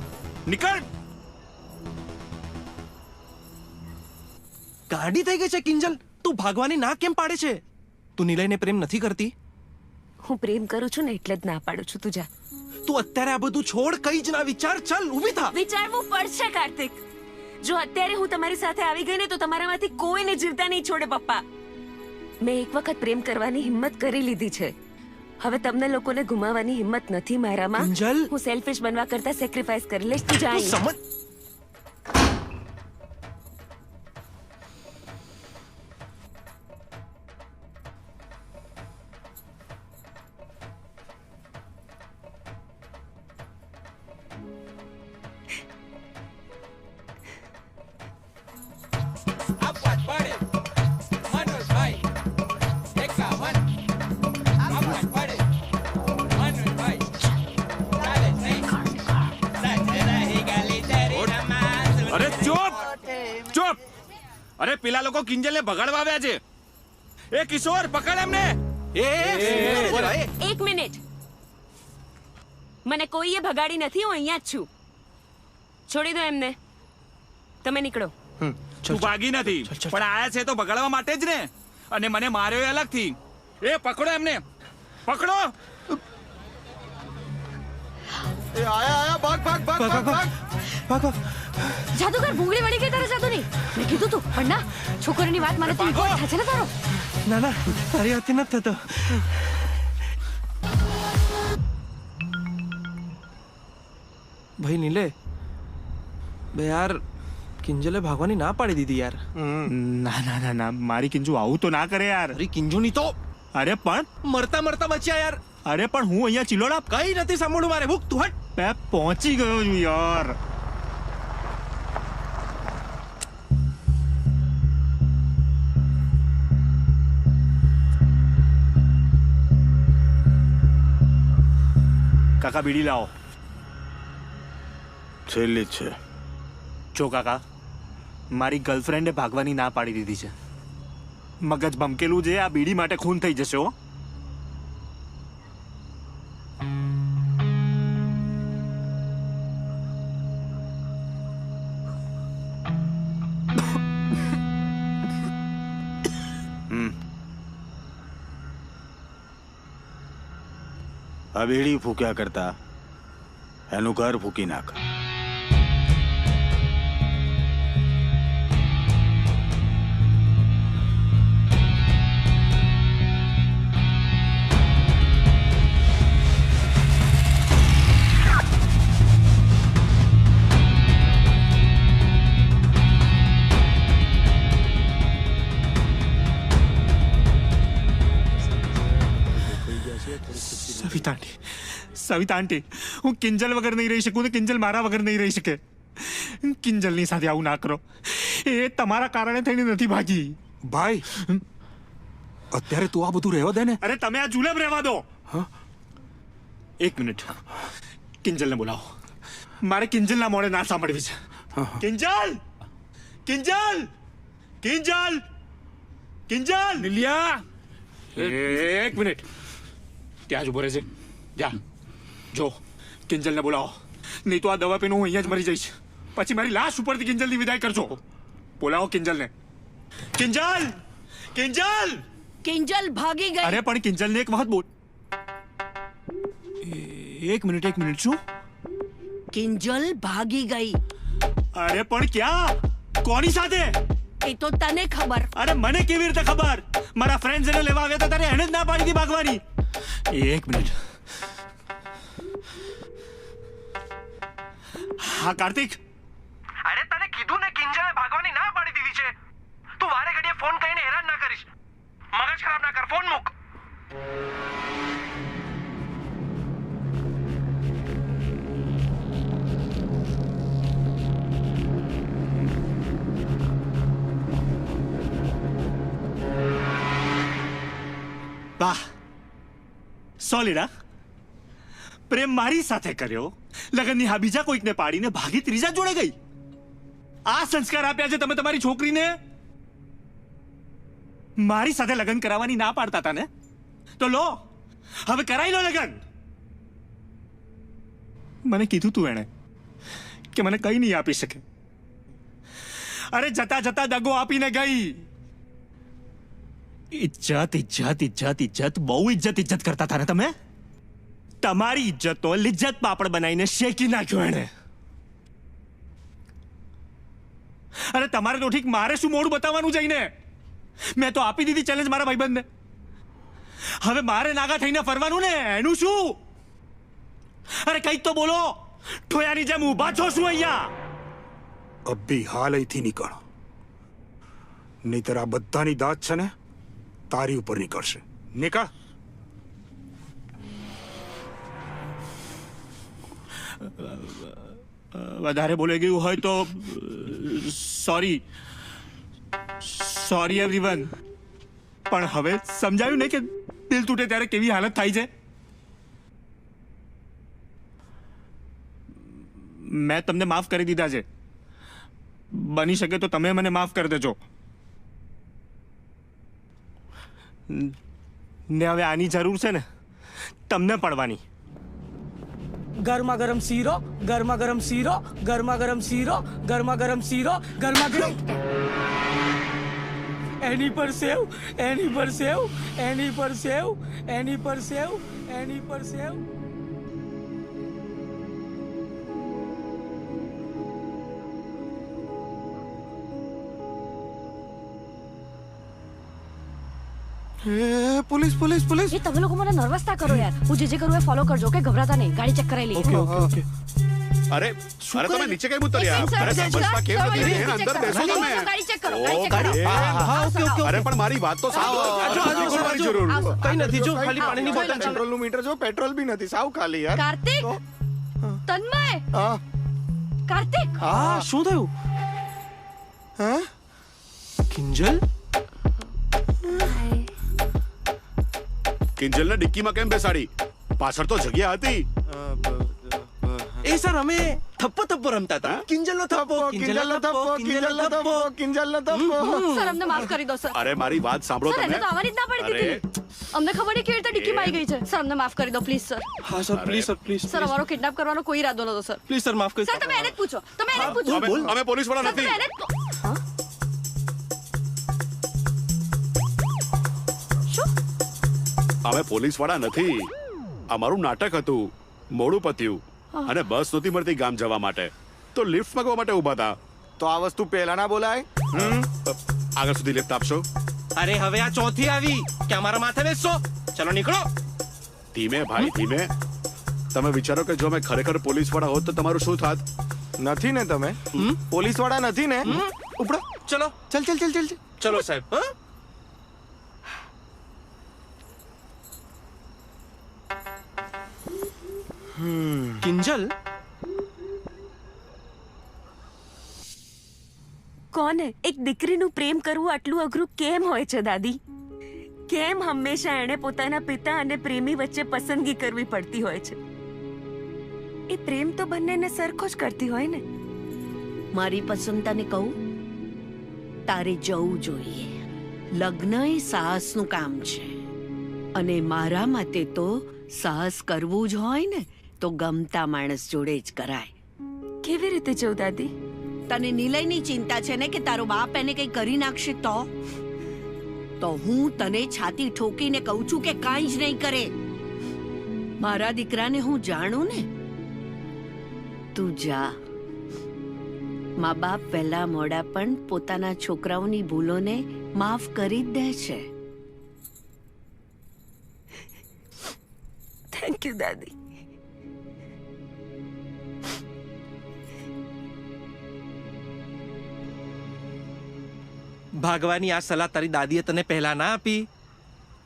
નીકળ. ગાડી થઈ ગઈ છે કિંજલ. તું ભાગવાની ના કેમ પાડે છે? તું નિલયને પ્રેમ નથી કરતી? હું પ્રેમ કરું છું ને એટલે જ ના પાડું છું. તું જા. તું અત્યારે આ બધું છોડ, કઈ જ ના વિચાર. ચાલ ઊભી થા. વિચારવું પડશે કાર્તિક. જો અત્યારે હું તમારી સાથે આવી ગઈ ને તો તમારામાંથી કોઈને જીવતા નહીં છોડે પપ્પા. મેં એક વખત પ્રેમ કરવાની હિંમત કરી લીધી છે. હવે તમને લોકોને ગુમાવવાની હિંમત નથી મારામાં. હું સેલ્ફિશ બનવા કરતા સેક્રિફાઈસ કરી લઈશ. તું જા. સમજ. અરે ચૂપ ચૂપ. અરે પેલા લોકો કિંજલને ભગાડવા આવ્યા છે. એ કિશોર પકડ એમને. એક મિનિટ. મને કોઈએ ભગાડી નથી, હું અહીંયા જ છું. છોડી દો એમને. તમે નીકળો. તું ભાગી નથી, પણ આયા છે તો ભગાડવા માટે જ ને. અને મને માર્યો અલગથી. એ પકડો એમને, પકડો. એ આયા ભાગ ભાગ ભાગ ભાગ ભાગ. જાદુગર ભૂંગળી વળી ગઈ તારે જાદુની. મેં કીધું તું પણ ના, છોકરીની વાત માને તો ઈગો થાય છે ને તારો. ના ના, તારી હાથથી નથી થતો. ભાઈ નીલે, બે યાર કિંજલે ભાગવાની ના પાડી દીધી યાર. ના ના ના ના, મારી કિંજુ આવું તો ના કરે યાર. અરે કિંજુ ની તો અરે પણ મરતા મરતા બચ્યા યાર. અરે પણ હું અહીંયા ચિલોડા કઈ નથી સાંભળું મારે. ભૂખ તું હટ. મેં પહોંચી ગયો છું યાર. કાકા બીડી લાવો. છેલ્લી જ છે. જો કાકા, મારી ગર્લફ્રેન્ડે ભાગવાની ના પાડી દીધી છે. મગજ ભમકેલું છે, આ બીડી માટે ખૂન થઈ જશે હો. આ બીડી ફૂક્યા કરતા એનું ઘર ફૂકી નાખ. સવિતા આંટી, હું કિંજલ વગર નહીં રહી શકું ને કિંજલ મારા વગર નહીં રહી શકે. કિંજલની સાથે આવું ના કરો. એ તમારા કારણે થઈને નથી ભાગી. ભાઈ અત્યારે તું આ બધું રહેવા દે ને. અરે તમે આ જુલમ રહેવા દો. એક મિનિટ, કિંજલને બોલાવો. મારે કિંજલના મોડે ના સાંભળવી છે. કિંજલ, કિંજલ, કિંજલ, કિંજલ. નિલિયા, એક મિનિટ, ત્યાં જ ઉભો રહેજે. જા, જો કિંજલને બોલાવો, નહીં તો આ દવા પીને હું અહીંયા જ મરી જઈશ. પછી મારી લાશ ઉપરથી કિંજલની વિદાય કરજો. બોલાવો કિંજલને. કિંજલ, કિંજલ. કિંજલ ભાગી ગઈ. અરે પણ કિંજલને એક વખત બોલ. એક મિનિટ, શું? કિંજલ ભાગી ગઈ. અરે પણ ક્યાં, કોની સાથે? એ તો તને ખબર. અરે મને કેવી રીતે ખબર? મારા ફ્રેન્ડ્સ એને લેવા આવ્યા હતા ત્યારે એને જ ના પાડી હતી ભાગવાની. એક મિનિટ. હા કાર્તિક. અરે તને કીધું ને કિંજલે ભાગવાની ના પાડી દીધી છે. તું વારે ઘડીએ ફોન કરીને હેરાન ના કરીશ. મગજ ખરાબ ના કર, ફોન મૂક. વાહ, સોલિડ. પ્રેમ મારી સાથે કર્યો, લગનની હા બીજા કોઈકને પાડીને ભાગી ત્રીજા જોડે ગઈ. આ સંસ્કાર આપ્યા છે તમે તમારી છોકરીને. મારી સાથે લગ્ન કરાવવાની ના પાડતા હતા ને, તો લો હવે કરાઈ લો લગ્ન. મને કીધું તું એણે કે મને કઈ નહીં આપી શકે. અરે જતા જતા દગો આપીને ગઈ. ઇજ્જત ઇજ્જત ઇજ્જત ઇજ્જત, બહુ ઇજ્જત કરતા હતા ને તમે. તમારી ઇજ્જતનો લિજ્જત પાપડ બનાવીને શેકી નાખ્યો એને. અરે તમારે તો ઠીક, મારે શું મોડું બતાવવાનું જઈને? મેં તો આપી દીધી ચેલેન્જ મારા ભાઈબંધને. હવે મારે નાગા થઈને ફરવાનું ને, એનું શું? અરે કંઈક તો બોલો. ઠોયાની જેમ ઊભા છો શું અહીંયા? અભી હાલ અહીંથી નીકળ, નહીતર આ બધાની દાદ છે ને તારી ઉપર નીકળશે. નીકળ. વધારે બોલાઈ ગયું હોય તો સોરી એવરીવન. પણ હવે સમજાયું ને કે દિલ તૂટે ત્યારે કેવી હાલત થાય છે. મેં તમને માફ કરી દીધા છે, બની શકે તો તમે મને માફ કરી દેજો. ને હવે આની જરૂર છે ને તમને પડવાની. ગરમા ગરમ શીરો, ગરમા ગરમ શીરો, ગરમા ગરમ શીરો, ગરમા ગરમ શીરો, ગરમા ગરમ. એની પર સેવ, એની પર સેવ, એની પર સેવ, એની પર સેવ, એની પર સેવ. Police police police. એ તમે લોકો મને નર્વસ ના કરો યાર. હું જે કરું એ ફોલો કરજો કે ગભરાતા નહીં. ગાડી ચેક કરાવી લઈએ. ઓકે. અરે અરે તમે નીચે કેમ ઉતર્યા? અરે સમજમાં કેમ નથી? અંદર બેસો તમે. ગાડી ચેક કરો. ગાડી ચેક કરો. હા ઓકે. અરે પણ મારી વાત તો સાંભળો. જરૂર કઈ નથી જો ખાલી પાણીની બોટલ. પેટ્રોલ નું મીટર જો પેટ્રોલ બી નથી સાવ ખાલી યાર. કાર્તિક, તન્મય, હા કાર્તિક. હા શું થયું? હા કિંજલ કિંજલને ડિક્કીમાં કેમ બેસાડી? પાછળ તો જગ્યા હતી. એ સર અમે થપ્પો થપ્પો રમતા હતા. કિંજલનો થપ્પો, કિંજલનો થપ્પો, કિંજલનો થપ્પો, કિંજલનો થપ્પો. સર અમને માફ કરી દો સર. અરે મારી વાત સાંભળો સર તમે. એને તો આવવાની જ ના પડી દીધી. અમને ખબર નહીં કેવી રીતે ડિક્કીમાં આવી ગઈ છે. સર અમને માફ કરી દો પ્લીઝ સર. હા sir please sir please. Sir અમારો કિડનેપ કરવાનો કોઈ ઈરાદો નતો સર. પ્લીઝ સર માફ કરી. સર તમે એને જ પૂછો. તમે એને જ પૂછો. અમે પોલીસ વાળા નથી. અમે પોલીસ વાળા નથી. અમારું નાટક હતું. મોડું પત્યું અને બસ નહોતી મળતી ગામ જવા માટે, તો લિફ્ટ માંગવા માટે ઉભા હતા. તો આ વસ્તુ પહેલા ના બોલાય. આગળ સુધી લિફ્ટ આપશો? અરે હવે આ ચોથી આવી કે અમારા માથે બેસશો. ચલો નીકળો. ધીમે ભાઈ ધીમે. તમે વિચારો કે જો અમે ખરેખર પોલીસ વાળા હોત તો તમારું શું થાત? નથી ને તમે પોલીસ વાળા નથી ને. ઉપડો ચલો. ચલ ચલ ચલ ચલ ચલો સાહેબ. હા કિંજલ કોને એક દીકરીનું પ્રેમ કરવું આટલું અઘરું કેમ હોય છે દાદી? કેમ હંમેશા એણે પોતાના પિતા અને પ્રેમી વચ્ચે પસંદગી કરવી પડતી હોય છે? એ પ્રેમ તો બંનેને સરખો જ કરતી હોય ને. મારી પસંદ તને કહું, તારે જવું જોઈએ. લગ્ન એ સાહસનું કામ છે અને મારા મતે તો સાહસ કરવું જ હોય ને તો ગમતા માણસ જોડે જ કરાય. કેવી રીતે જવું દાદી? તને નિલયની ચિંતા છે ને કે તારો બાપ એને કઈ કરી નાખશે તો હું તને છાતી ઠોકીને કહું છું કે કાંઈ જ નહીં કરે. મારા દીકરાને હું જાણું ને. તું જા. મા બાપ પહેલા મોડા પણ પોતાના છોકરાઓની ભૂલોને માફ કરી જ દે છે. થેન્ક યુ દાદી. ભાગવાની આ સલાહ તારી દાદીએ તને પહેલા ના આપી?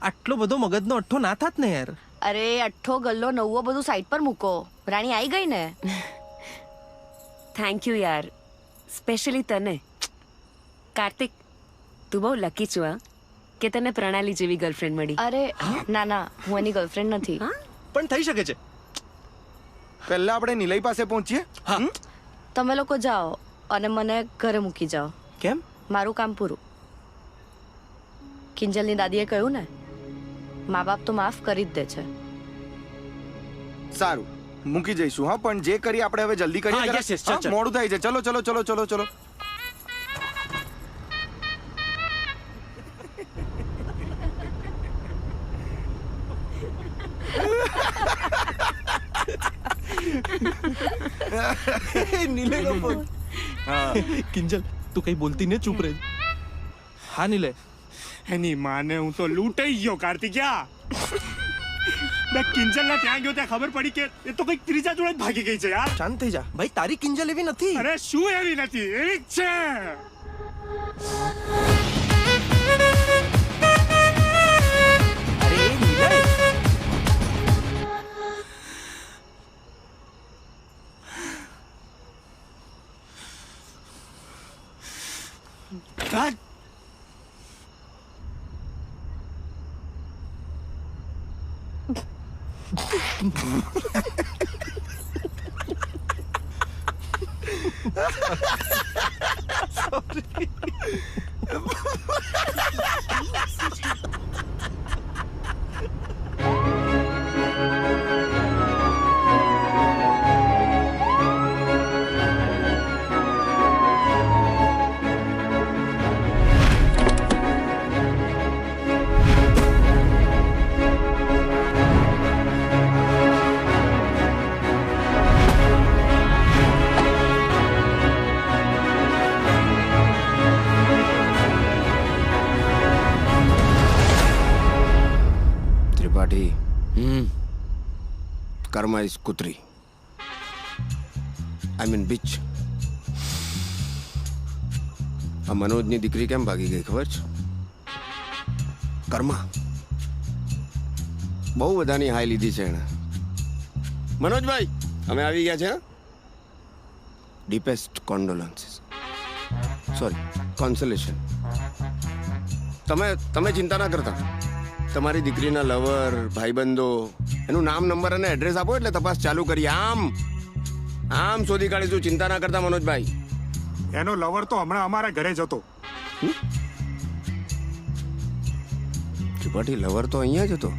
આટલો બધો મગજનો અઠ્ઠો ના થાત ને યાર. અરે અઠ્ઠો ગલ્લો નવવો બધું સાઈડ પર મૂકો. રાણી આવી ગઈ ને. થેન્ક યુ યાર, સ્પેશિયલી તને. કાર્તિક, તું બહુ લકી છું હા કે તને પ્રણાલી જેવી ગર્લફ્રેન્ડ મળી. અરે ના ના, હું એની ગર્લફ્રેન્ડ નથી. પણ થઈ શકે છે. પહેલા આપણે નિલય પાસે પહોંચીએ. તમે લોકો જાઓ અને મને ઘરે મૂકી જાઓ. કેમ? મારું કામ પૂરું. કિંજલની દાદીએ કહ્યું ને, મા બાપ તો માફ કરી જ દે છે. સારું, મૂકી જઈશું. હા પણ જે કરી આપણે હવે જલ્દી કરીએ. મોડું થાય છે. ચલો ચલો ચલો ચલો ચલો. નીલે ફોન. કિંજલ તું કઈ બોલતી ને, ચૂપ રહે. હા નીલે. એની માને હું તો લૂંટાઈ ગયો કાર્તિક્યા. મેં કિંજલના ત્યાં ગયો ત્યાં ખબર પડી કે એ તો કઈક ત્રીજા જોડે જ ભાગી ગઈ છે યાર. શાંત થઈ જા ભાઈ, તારી કિંજલ એવી નથી. અરે શું એવી નથી, એવી જ છે. અરે નીલે. God. ત્રિપાઠી કર્મા ઇઝ કુતરી આઈ મીન બીચ. આ મનોજની દીકરી કેમ ભાગી ગઈ ખબર છે? કર્મા બહુ બધાની હાય લીધી છે એણે. મનોજભાઈ અમે આવી ગયા છે. Deepest condolences, sorry consolation. તમે ચિંતા ના કરતા. તમારી દીકરીના લવર, ભાઈબંધો, એનું નામ, નંબર અને એડ્રેસ આપો એટલે તપાસ ચાલુ કરીએ. આમ શોધી કાઢીશું. ચિંતા ના કરતા મનોજભાઈ. એનો લવર તો હમણાં અમારા ઘરે જ હતો. ત્રિપાઠી લવર તો અહીંયા જ હતો.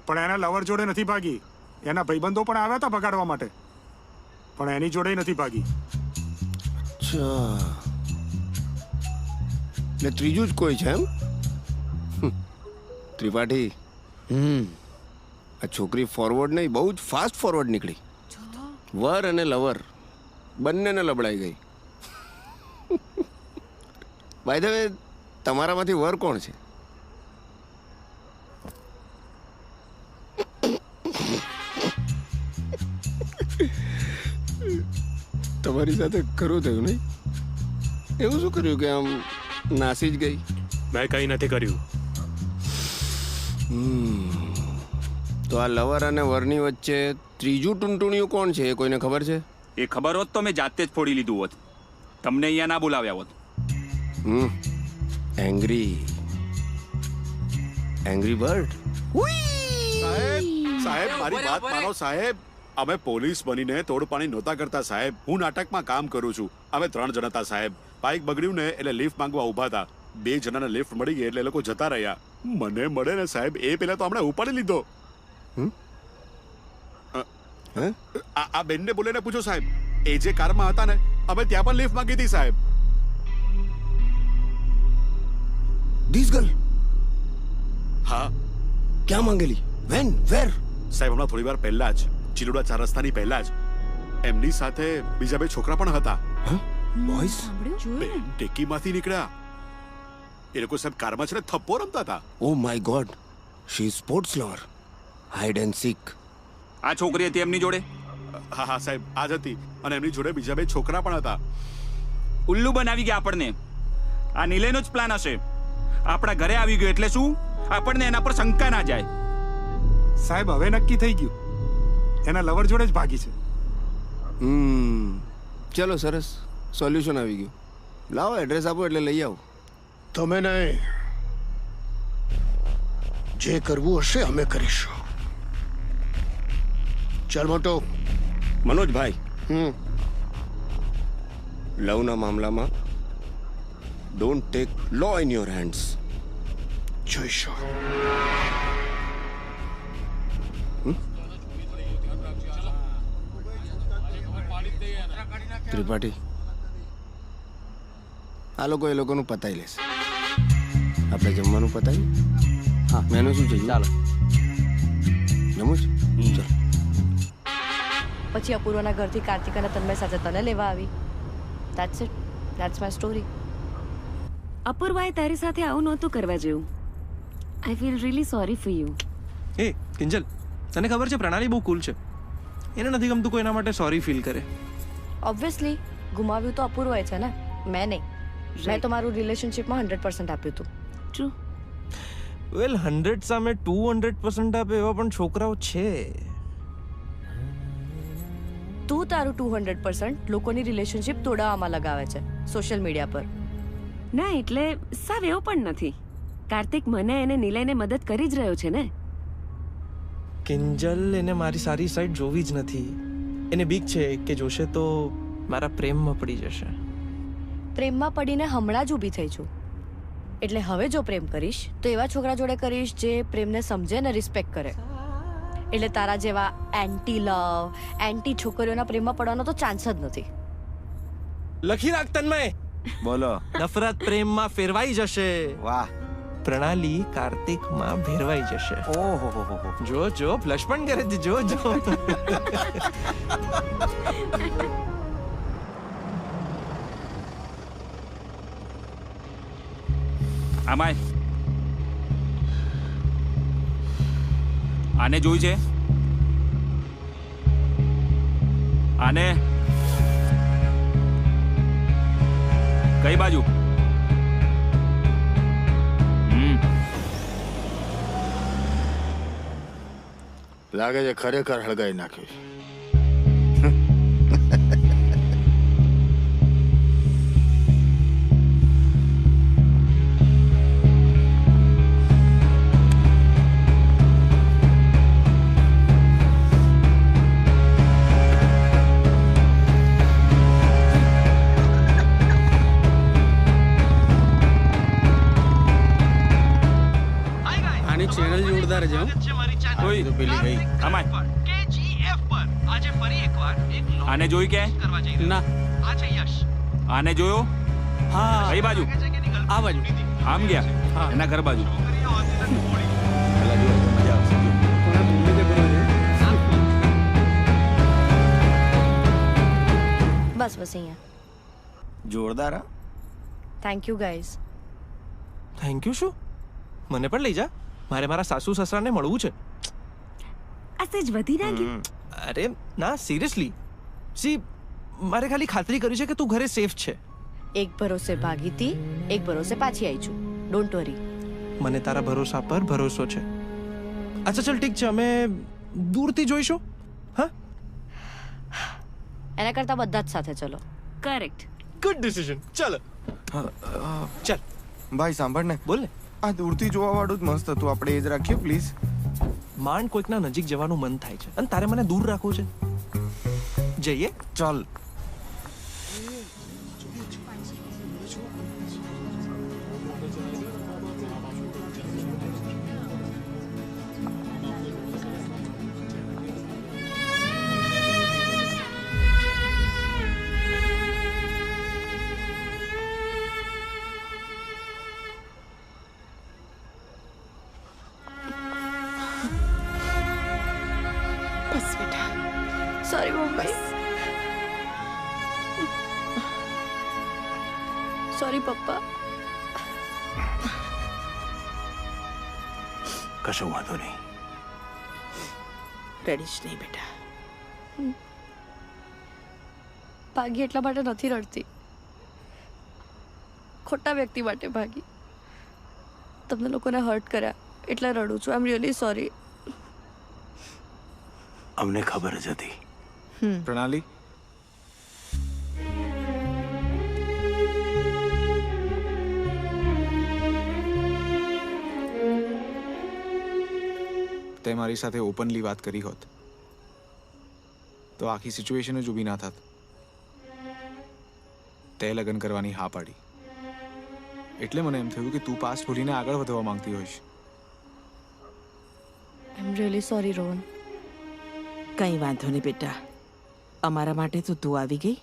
પણ એના લવર જોડે નથી ભાગી. એના ભાઈબંધો પણ આવ્યા હતા ભગાડવા માટે, પણ એની જોડે નથી ભાગી. અચ્છા, એટલે ત્રીજું જ કોઈ છે એમ? ત્રિપાઠી આ છોકરી ફોરવર્ડ નહીં, બહુ જ ફાસ્ટ ફોરવર્ડ નીકળી. વર અને લવર બંનેને લબડાઈ ગઈ. બાય ધ વે, તમારામાંથી વર કોણ છે? તમારી સાથે ખરું થયું નહીં? એવું શું કર્યું કે આમ નાસી જ ગઈ? મેં કંઈ નથી કર્યું. તો આ લવર અને વરની વચ્ચે ત્રીજું ટૂંટુણિયું કોણ છે એ કોઈને ખબર છે? એ ખબર હોત તો મેં જાતે જ ફોડી લીધું હોત. તમને અહીંયા ના બોલાવ્યા હોત. Angry bird. સાહેબ મારી વાત માનો સાહેબ. અમે પોલીસ બનીને તોડપાણી નહોતા કરતા સાહેબ. હું નાટકમાં કામ કરું છું. અમે 3 જણ હતા સાહેબ. બાઇક બગડ્યું ને એટલે લિફ્ટ માંગવા ઊભા હતા. 2 જણાને લિફ્ટ મળી ગઈ એટલે એ લોકો જતા રહ્યા. મને મળે ને સાહેબ એ પેલા તો હમણાં ઉપાડી લીધો. આ બેનને બોલીને પૂછો સાહેબ. એ જે કારમાં હતા ને, અમે ત્યાં પણ લિફ્ટ માંગી હતી સાહેબ. This girl? હા. ક્યાં માંગેલી? વેન? વેર? સાહેબ હમણાં થોડી વાર પહેલા જ, ચિલોડા 4 રસ્તાની પહેલા જ, એમની સાથે બીજા 2 છોકરા પણ હતા. બોયસ? બેન ટેકીમાંથી નીકળ્યા. એ લોકો સાહેબ કારમાં છે ને થપ્પો રમતા હતા. Oh my God, she is sports lover. Hide and seek. આ છોકરી હતી એમની જોડે? હા સાહેબ આ જ હતી. અને એમની જોડે બીજા 2 છોકરા પણ હતા. ઉલ્લુ બનાવી ગયા આપણને. આ નિલયનો જ પ્લાન હશે. આપણા ઘરે આવી ગયો એટલે શું આપણને એના પર શંકા ના જાય. સાહેબ હવે નક્કી થઈ ગયું, એના લવર જોડે જ ભાગી છે. ચલો સરસ, સોલ્યુશન આવી ગયું. લાવો એડ્રેસ આપો એટલે લઈ આવો. તમે નહીં, જે કરવું હશે અમે કરીશું. ચાલ મોટો. મનોજભાઈ, લવના મામલામાં don't take law in your hands. જોઈશું. ત્રિપાઠી, આ લોકો એ લોકોનું પતાવી લેશે. આપણે જમવાનું પતાવી. હા, મેનુ શું છે? ચાલો જમું છે. ચાલો. પછી અપૂર્વના ઘરથી કાર્તિક અને તન્મય સાથે તને લેવા આવી. That's it. That's my story. અપૂર્વાએ તારી સાથે આવું નહોતું કરવા જેવું. I feel really sorry for you. એ કિંજલ, તને ખબર છે પ્રણાલી બહુ કૂલ છે. એને નથી ગમતું કોઈ એના માટે સોરી ફીલ કરે. ઓબ્વિયસલી ગુમાવ્યું તો અપૂર્વએ છે ને, મેં નહીં. મેં તો મારું રિલેશનશિપમાં 100% આપ્યું હતું. ટ્રુ. વેલ 100 સામે 200% આપે એવા પણ છોકરાઓ છે. તું તારું 200% લોકોની રિલેશનશિપ તોડાવવામાં લગાવે છે સોશિયલ મીડિયા પર. ના એટલે સાવ એવું પણ નથી. કાર્તિક મને એને નિલયને મદદ કરી જ રહ્યો છે ને. કિંજલ, એને મારી સારી સાઈડ જોવી જ નથી. એને બીક છે કે જોશે તો મારા પ્રેમમાં પડી જશે. પ્રેમમાં પડીને હમણાં જ ઊભી થઈ છું. એટલે હવે જો પ્રેમ કરીશ તો એવા છોકરા જોડે કરીશ જે પ્રેમને સમજે ને રિસ્પેક્ટ કરે. એટલે તારા જેવા એન્ટી લવ, એન્ટી છોકરીઓના પ્રેમમાં પડવાનો તો ચાન્સ જ નથી. લખી રાખ તન્મય. બોલો. નફરત પ્રેમમાં ફેરવાઈ જશે. વાહ. પ્રણાલી કાર્તિકમાં ભેરવાઈ જશે. ઓહો. જો જો ફ્લશ પણ કરે છે. જો જો. આમાય આને જોઈ છે? આને કઈ બાજુ? લાગે છે ખરેખર હળગાઈ નાખ્યું. આની ચેનલ જોરદાર છે. કોઈ તો પેલી ગઈ. આમાય KGF પર આજે ફરી એકવાર એક આને જોઈ કે? ના. આ છે યશ. આને જોયો? હા. કઈ બાજુ? આ બાજુ. આમ ગયા એના ઘર બાજુ. બસ અહીંયા. જોરદાર. Thank you guys. Thank you શું? મને પણ લઈ જા. મારે મારા સાસુ સસરાને મળવું છે. આ સેજ વધી ના ગયું? અરે ના સિરિયસલી. સી મારે ખાલી ખાતરી કરી છે કે તું ઘરે સેફ છે. એક ભરોસે ભાગી હતી, એક ભરોસે પાછી આવી છું. Don't worry. મને તારા ભરોસા પર ભરોસો છે. અચ્છા ચલ ઠીક છે, અમે દૂરથી જોઈશું. હા, એના કરતા બધા જ સાથે ચલો. કરેક્ટ. Good decision. ચાલો ચાલ. ભાઈ સાંભળ ને. બોલ ને. આ દૂરથી જોવા વાળું જ મસ્ત હતું. આપણે એ જ રાખીએ પ્લીઝ. માંડ કોઈકના નજીક જવાનું મન થાય છે અને તારે મને દૂર રાખવું છે. જઈએ. ચાલ. Sorry mummy. સોરી પપ્પા. કશો વાંધો નહીં. રડીશ નહીં બેટા. ભાગી એટલા માટે નથી રડતી. ખોટા વ્યક્તિ માટે ભાગી. તમને લોકોને હર્ટ કર્યા એટલે રડું છું. આઈ એમ રિયલી સોરી. અમને ખબર જ હતી. પ્રણાલી, તે મારી સાથે ઓપનલી વાત કરી હોત તો આખી સિચ્યુએશન જ ઊભી ના થાત. તે લગ્ન કરવાની હા પાડી એટલે મને એમ થયું કે તું પાસ ભૂલીને આગળ વધવા માંગતી હોઈશ. આઈ એમ રિયલી સોરી રોહન. કંઈ વાંધો નહીં બેટા. અમારા માટે તો તું આવી ગઈ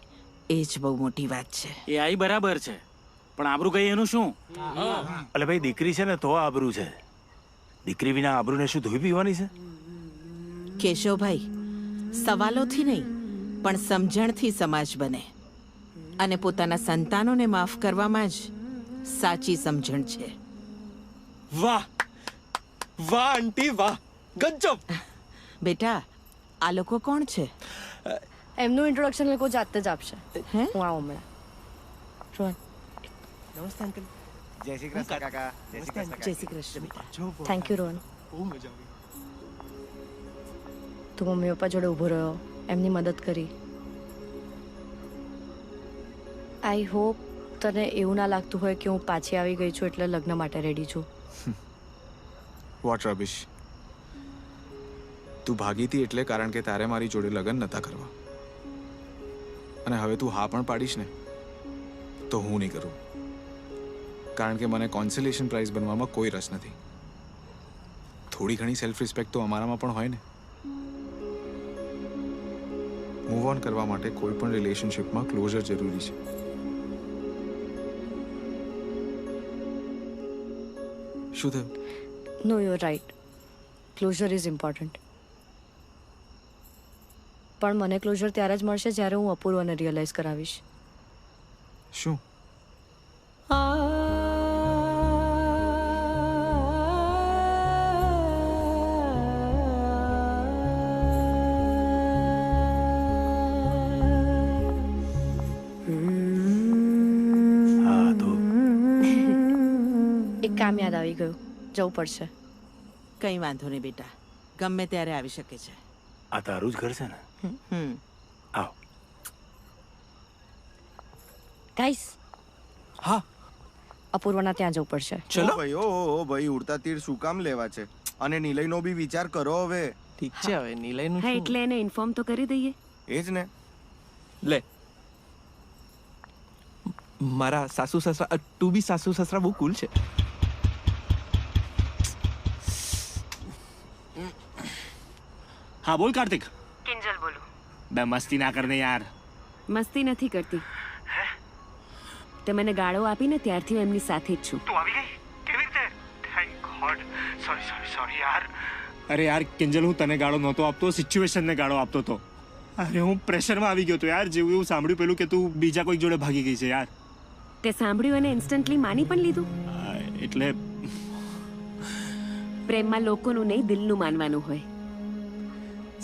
એ જ બહુ મોટી વાત છે. એ આઈ બરાબર છે, પણ આબરૂ ગઈ એનું શું? અલે ભાઈ, દીકરી છે ને તો આબરૂ છે. દીકરી વિના આબરૂને શું ધોઈ પીવાની છે? કેશવભાઈ, સવાલોથી નહીં પણ સમજણથી સમાજ બને અને પોતાના સંતાનોને માફ કરવામાં જ સાચી સમજણ છે. વાહ વાહ આંટી વાહ, ગજબ. બેટા, આ લોકો કોણ છે? એમનું ઇન્ટ્રોડક્શન લોકો જાતે જ આપશે. હું આવું હમણાં. રોહન. નમસ્તે અંકલ. જય શ્રી કૃષ્ણ કાકા. જય શ્રી કૃષ્ણ બેટા. Thank you Rohan. બહુ મજા આવી. તું મમ્મી પપ્પા જોડે ઊભો રહ્યો, એમની મદદ કરી. આઈ હોપ તને એવું ના લાગતું હોય કે હું પાછી આવી ગઈ છું એટલે લગ્ન માટે રેડી છું. What rubbish. તું ભાગી હતી એટલે કારણ કે તારે મારી જોડે લગ્ન નતા કરવા, અને હવે તું હા પણ પાડીશ ને તો હું નહીં કરું, કારણ કે મને કોન્સોલેશન પ્રાઇઝ બનવામાં કોઈ રસ નથી. થોડી ઘણી સેલ્ફ રિસ્પેક્ટ તો અમારામાં પણ હોય ને. મૂવ ઓન કરવા માટે કોઈ પણ રિલેશનશિપમાં ક્લોઝર જરૂરી છે. શું થયું? No you right, closure is important. પણ મને ક્લોઝર ત્યારે જ મળશે જ્યારે હું અપૂર્વને રિયલાઇઝ કરાવીશ. શું? એક કામ યાદ આવી ગયું, જવું પડશે. કંઈ વાંધો નહીં બેટા, ગમે ત્યારે આવી શકે છે. આ તારું જ ઘર છે ને? આવ. ગાઈસ, હા, અપૂર્વના ત્યાં જવું પડશે. ચલો ભાઈ. ઓ ભાઈ, ઉડતા તીર શું કામ લેવા છે? અને નિલયનો બી વિચાર કરો હવે. ઠીક છે, હવે નિલયનું હા, એટલે એને ઇન્ફોર્મ તો કરી દઈએ. એ જ ને. લે, મારા સાસુ સસરા, તું બી સાસુ સસરા બહુ કુલ છે. હા બોલ કાર્તિક. કિંજલ બોલું. બે મસ્તી ના કરને યાર. મસ્તી નથી કરતી. તે મને ગાળો આપીને ત્યારથી હું એમની સાથે જ છું. તું આવી ગઈ? કેવી રીતે? Thank God. સોરી યાર. અરે યાર કિંજલ, હું તને ગાળો નહોતો આપતો, સિચ્યુએશનને ગાળો આપતો હતો. અરે હું પ્રેશરમાં આવી ગયો તો યાર. જેવું એવું સાંભળ્યું પેલું કે તું બીજા કોઈક જોડે ભાગી ગઈ છે યાર. તે સાંભળ્યું અને ઇન્સ્ટન્ટલી માની પણ લીધું? એટલે પ્રેમમાં લોકોનું નહીં, દિલનું માનવાનું હોય.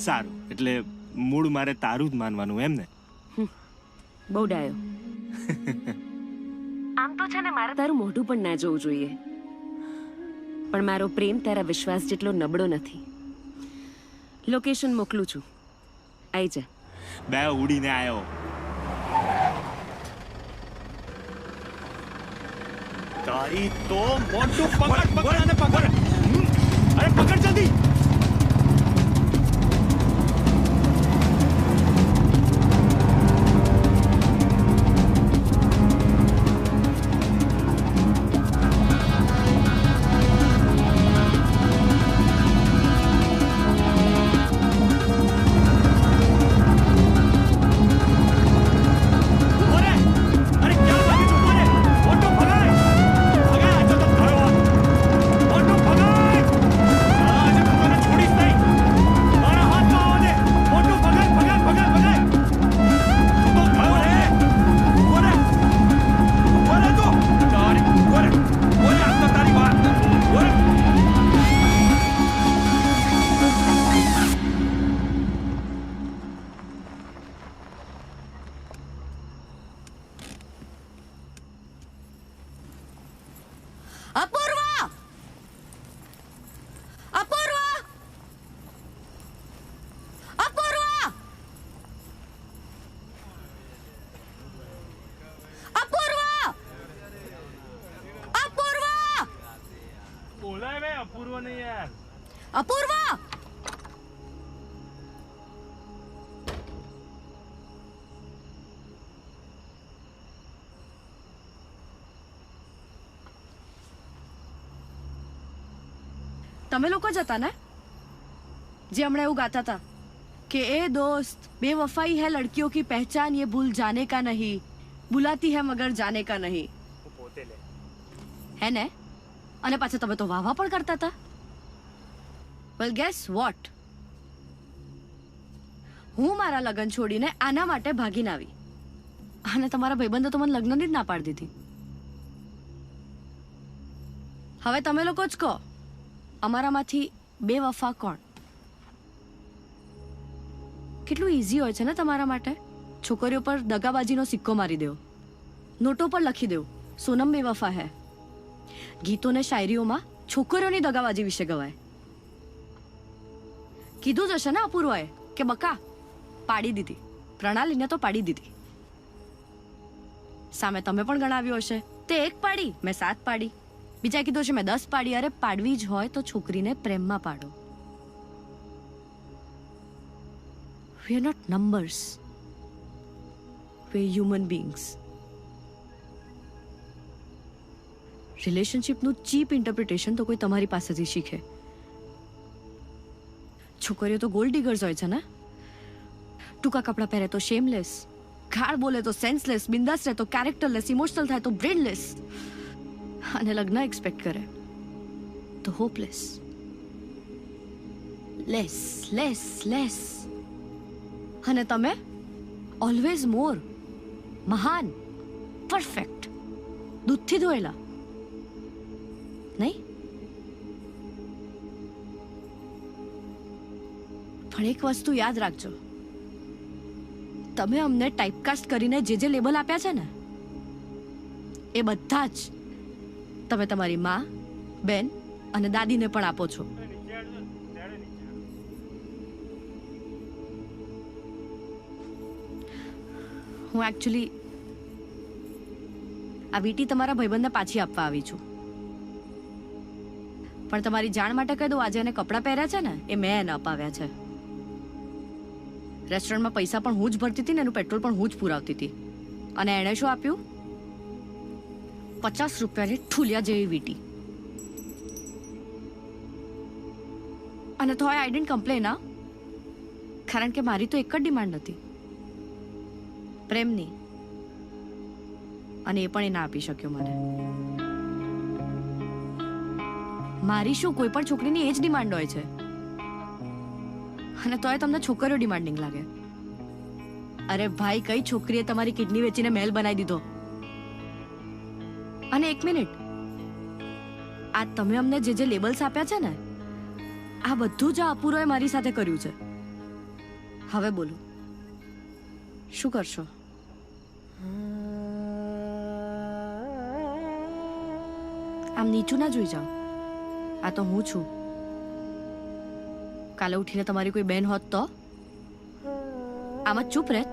સારું, એટલે મૂળ મારે તારું જ માનવાનું એમ ને? બહુ ડાયો. આમ તો છે ને, મારે તારું મોઢું પણ ના જોવું જોઈએ, પણ મારો પ્રેમ તારા વિશ્વાસ જેટલો નબળો નથી. લોકેશન મોકલું છું, આઈ જા. બે ઉડીને આવ્યો. તારી તો મોટું પકડ અને પકડ. અરે પકડ જલ્દી. અપૂર્વા! તમે લોકો જ હતા ને જે હમણાં એવું ગાતા હતા કે એ દોસ્ત બેવફાઈ है लड़कियों की पहचान ये भूल जाने का नहीं बुलाती है मगर जाने का नहीं है ને? અને પાછા તમે તો વાવા પણ કરતા હતા. વેલ ગેસ વોટ, હું મારા લગ્ન છોડીને આના માટે ભાગીને આવી અને તમારા ભાઈબંધો તો મને લગ્નની જ ના પાડી દીધી. હવે તમે લોકો જ કહો, અમારામાંથી બેવફા કોણ? કેટલું ઈઝી હોય છે ને તમારા માટે છોકરીઓ પર દગાબાજીનો સિક્કો મારી દેવો, નોટો પર લખી દેવું સોનમ બેવફા હે. ગીતો ને શાયરીઓમાં છોકરીઓની દગાબાજી વિશે ગવાય. કીધું જ હશે ને અપૂર્વાએ કે બકા પાડી દીધી, પ્રણાલીને તો પાડી દીધી. સામે તમે પણ ગણાવ્યું હશે, તે 1 પાડી, મેં 7 પાડી. બીજા કીધું છે મેં 10 પાડી. અરે પાડવી જ હોય તો છોકરીને પ્રેમમાં પાડો. We are not numbers. We are human beings. રિલેશનશિપનું ચીપ ઇન્ટરપ્રિટેશન તો કોઈ તમારી પાસેથી શીખે. છોકરીઓ તો ગોલ્ડ ડિગર્સ હોય છે ને. ટૂંકા કપડાં પહેરે તો શેમલેસ, ગાળ બોલે તો સેન્સલેસ, બિંદાસ રહે તો કેરેક્ટરલેસ, ઇમોશનલ થાય તો બ્રેનલેસ, અને લગ્ન એક્સપેક્ટ કરે તો હોપલેસ. Less less less. અને તમે ઓલવેઝ મોર, મહાન, પરફેક્ટ, દૂધથી ધોયેલા નહીં. પણ એક વસ્તુ યાદ રાખજો, તમે અમને ટાઈપકાસ્ટ કરીને જે લેબલ આપ્યા છે ને, એ બધા જ તમે તમારી માં, બેન અને દાદીને પણ આપો છો. હું એકચ્યુઅલી આ વીટી તમારા ભાઈબંધને પાછી આપવા આવી છું. પણ તમારી જાણ માટે કહી દઉં, આજે એને કપડાં પહેર્યા છે ને એ મેં એને અપાવ્યા છે. રેસ્ટોરન્ટમાં પૈસા પણ હું જ ભરતી હતી ને એનું પેટ્રોલ પણ હું જ પુરાવતી હતી. અને એણે શું આપ્યું? 50 રૂપિયાની ઠુલિયા જેવી વીટી. અને તો આઈ ડિડન્ટ કમ્પ્લેન, હા, કારણ કે મારી તો એક જ ડિમાન્ડ હતી, પ્રેમની. અને એ પણ એ ના આપી શક્યો મને. મારી શું, કોઈ પણ છોકરીની એ જ ડિમાન્ડ હોય છે. અને તોય તમને છોકરીઓ ડિમાન્ડિંગ લાગે. અરે ભાઈ, કઈ છોકરીએ તમારી કિડની વેચીને મહેલ બનાવી દીધો? અને એક મિનિટ, આ તમે અમને જે લેબલ્સ આપ્યા છે ને, આ બધું જ આ અપૂરોએ મારી સાથે કર્યું છે. હવે બોલો, શું કરશો? આમ નીચું ના જોઈ જાઓ. આ તો હું છું. કાલે ઉઠીને તમારી કોઈ બેન હોત તો આમ જ ચૂપ રહેત?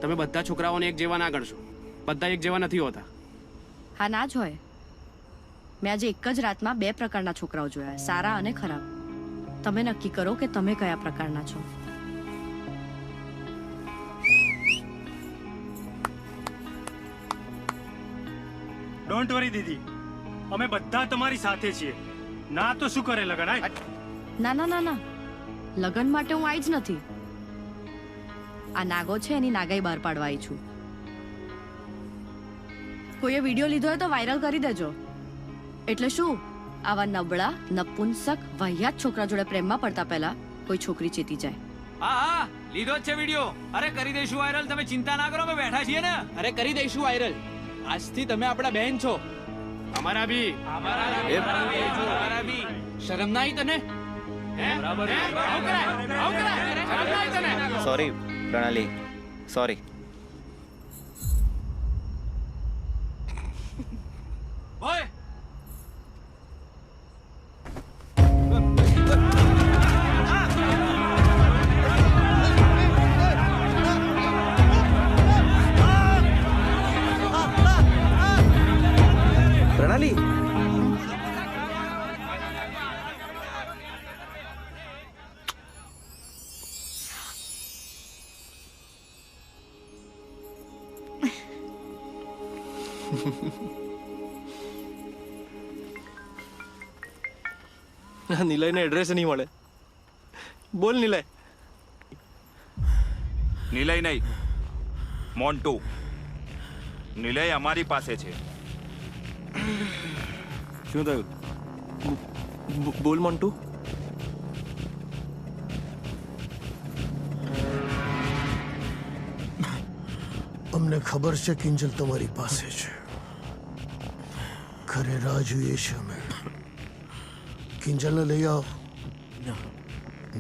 તમે બધા છોકરાઓને એક જેવા ના ગણશો. બધા એક જેવા નથી હોતા. હા, ના જ હોય. મેં આજે એક જ રાતમાં 2 પ્રકારના છોકરાઓ જોયા, સારા અને ખરાબ. તમે નક્કી કરો કે તમે કયા પ્રકારના છો. ડોન્ટ વરી દીદી, અમે બધા તમારી સાથે છીએ. ના તો શું કરે લગન? ના ના ના ના, લગન માટે હું આવી જ નથી. આ નાગો છે એની નાગાઈ બહાર પાડવા આવી છું. કોઈએ વિડીયો લીધો હોય તો વાયરલ કરી દેજો. એટલે શું, આવા નબળા, નપુંસક, વાહિયાત છોકરા જોડે પ્રેમમાં પડતા પહેલા કોઈ છોકરી ચેતી જાય. હા હા, લીધો જ છે વિડીયો. અરે કરી દઈશું વાયરલ, તમે ચિંતા ના કરો, અમે બેઠા છીએ ને. અરે કરી દઈશું વાયરલ. આજથી તમે આપણા બહેન છો. અમારા બી. અમારા બી. શરમ ના આવી તને? બરાબર. સોરી પ્રણાલી, સોરી. ઓય, પ્રણાલી, નિલયને એડ્રેસ નહીં મળે. બોલ નિલય. નિલય નહીં, મોન્ટુ. નિલય અમારી પાસે છે. શું થયું? બોલ મોન્ટુ. અમને ખબર છે કિંજલ તમારી પાસે છે. ઘરે રાહ જોઈએ છે અમે. કિંજલને લઈ આવો,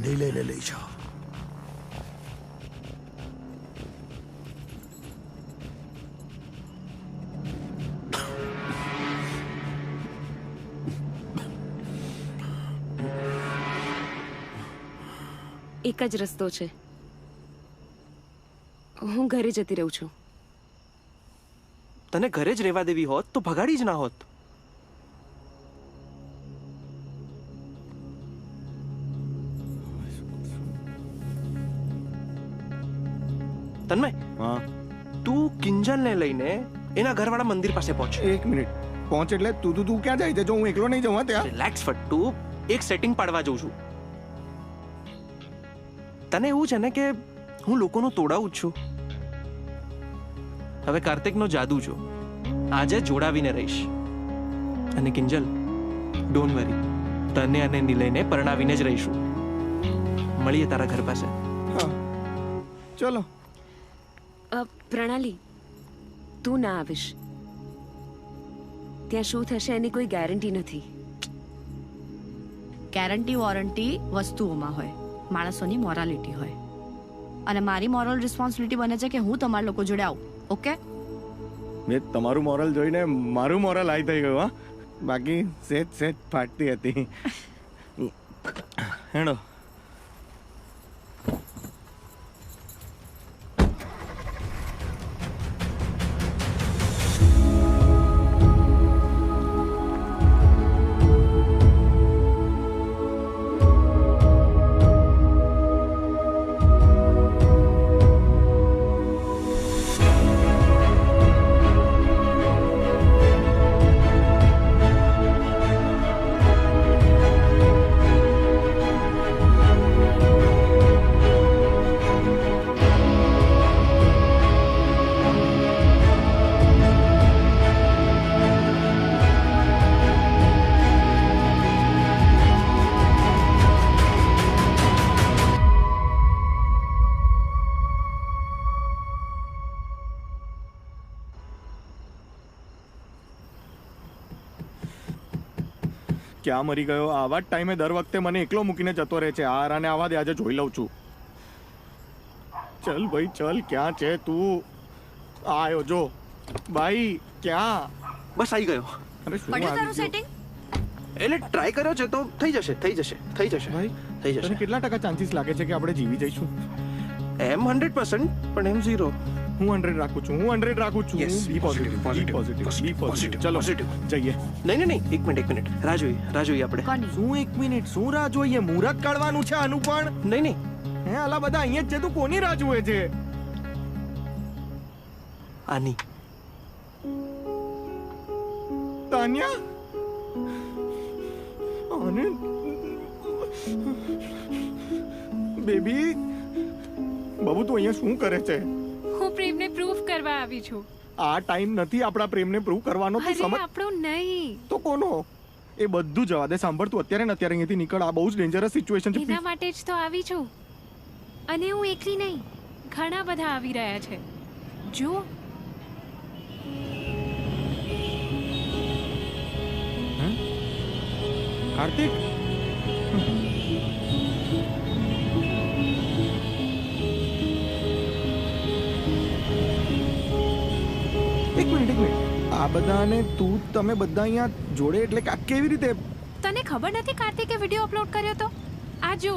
નીલયને લઈ જાઓ. એક જ રસ્તો છે. હું ઘરે જતી રહું છું. તને ઘરે જ રહેવા દેવી હોત તો ભગાડી જ ના હોત. તન્મય, તું કિંજલને લઈને એના ઘરવાળા મંદિર પાસે પહોંચ. 1 મિનિટ. પહોંચ એટલે તું ક્યાં જાય છે? જો હું એકલો નહીં જઉં ત્યાં. રિલેક્સ ફટ્ટુ, એક સેટિંગ પાડવા જઉં છું. તને એવું છે ને કે હું લોકોનું તોડાવું જ છું. હવે કાર્તિકનો જાદુ જો આજે જોડાવીને રહીશ. અને કિંજલ, ડોન્ટ વરી, તને અને નિલયને પરણાવીને જ રહીશું. મળીએ તારા ઘર પાસે. ચલો. પ્રણાલી, તું ના આવીશ. ત્યાં શું થશે એની કોઈ ગેરંટી નથી. ગેરંટી વોરંટી વસ્તુઓમાં હોય, માણસોની મોરાલિટી હોય. અને મારી મોરલ રિસ્પોન્સિબિલિટી બને છે કે હું તમારા લોકો જોડે આવું. ઓકે? મેં તમારું મોરલ જોઈને મારું મોરલ હાઈ થઈ ગયું. હા, બાકી સેજ ફાટતી હતી. હેડો. ક્યાં મરી ગયો? આવા જ ટાઈમે દર વખતે મને એકલો મૂકીને જતો રહે છે. આને આવા દે, આજે જોઈ લઉં છું. ચલ ભાઈ ચલ, ક્યાં છે તું? આયો જો ભાઈ, ક્યાં? બસ આવી ગયો. અરે શું આવી ગયો? સેટિંગ એટલે ટ્રાય કર્યો છે તો થઈ જશે ભાઈ. થઈ જશે. તને કેટલા ટકા ચાન્સીસ લાગે છે કે આપણે જીવી જઈશું? એમ 100%, પણ એમ 0. હું 100 રાખું છું. B positive. ચલો જઈએ. નહીં, એક મિનિટ. રાહ જોઈએ આપણે. શું 1 મિનિટ? શું રાહ જોઈએ? મુહૂર્ત કાઢવાનું છે આનું પણ. નહીં. હે, આલા બધા અહીંયા જ છે. તું કોની રાહ જુએ છે? આની. તાન્યા? અને બેબી, બાબુ તું અહીંયા શું કરે છે? હું પ્રેમને પ્રૂફ કરવા આવી છું. આ ટાઈમ નથી આપણા પ્રેમને પ્રૂવ કરવાનો. તું સમજ. આપણો નહીં તો કોનો? એ બધું જવા દે. સાંભળ, તું અત્યારે ને અત્યારે અહીંયાથી નીકળ. આ બહુ જ ડેન્જરસ સિચ્યુએશન છે. એના માટે જ તો આવી છું. અને હું એકલી નહીં, ઘણા બધા આવી રહ્યા છે. જો કાર્તિક, એક મિનિટ. આ બધાને તમે બધા અહીંયા જોડે એટલે કેવી રીતે? તને ખબર નથી કાર્તિકે વિડિયો અપલોડ કર્યો તો? આ જો.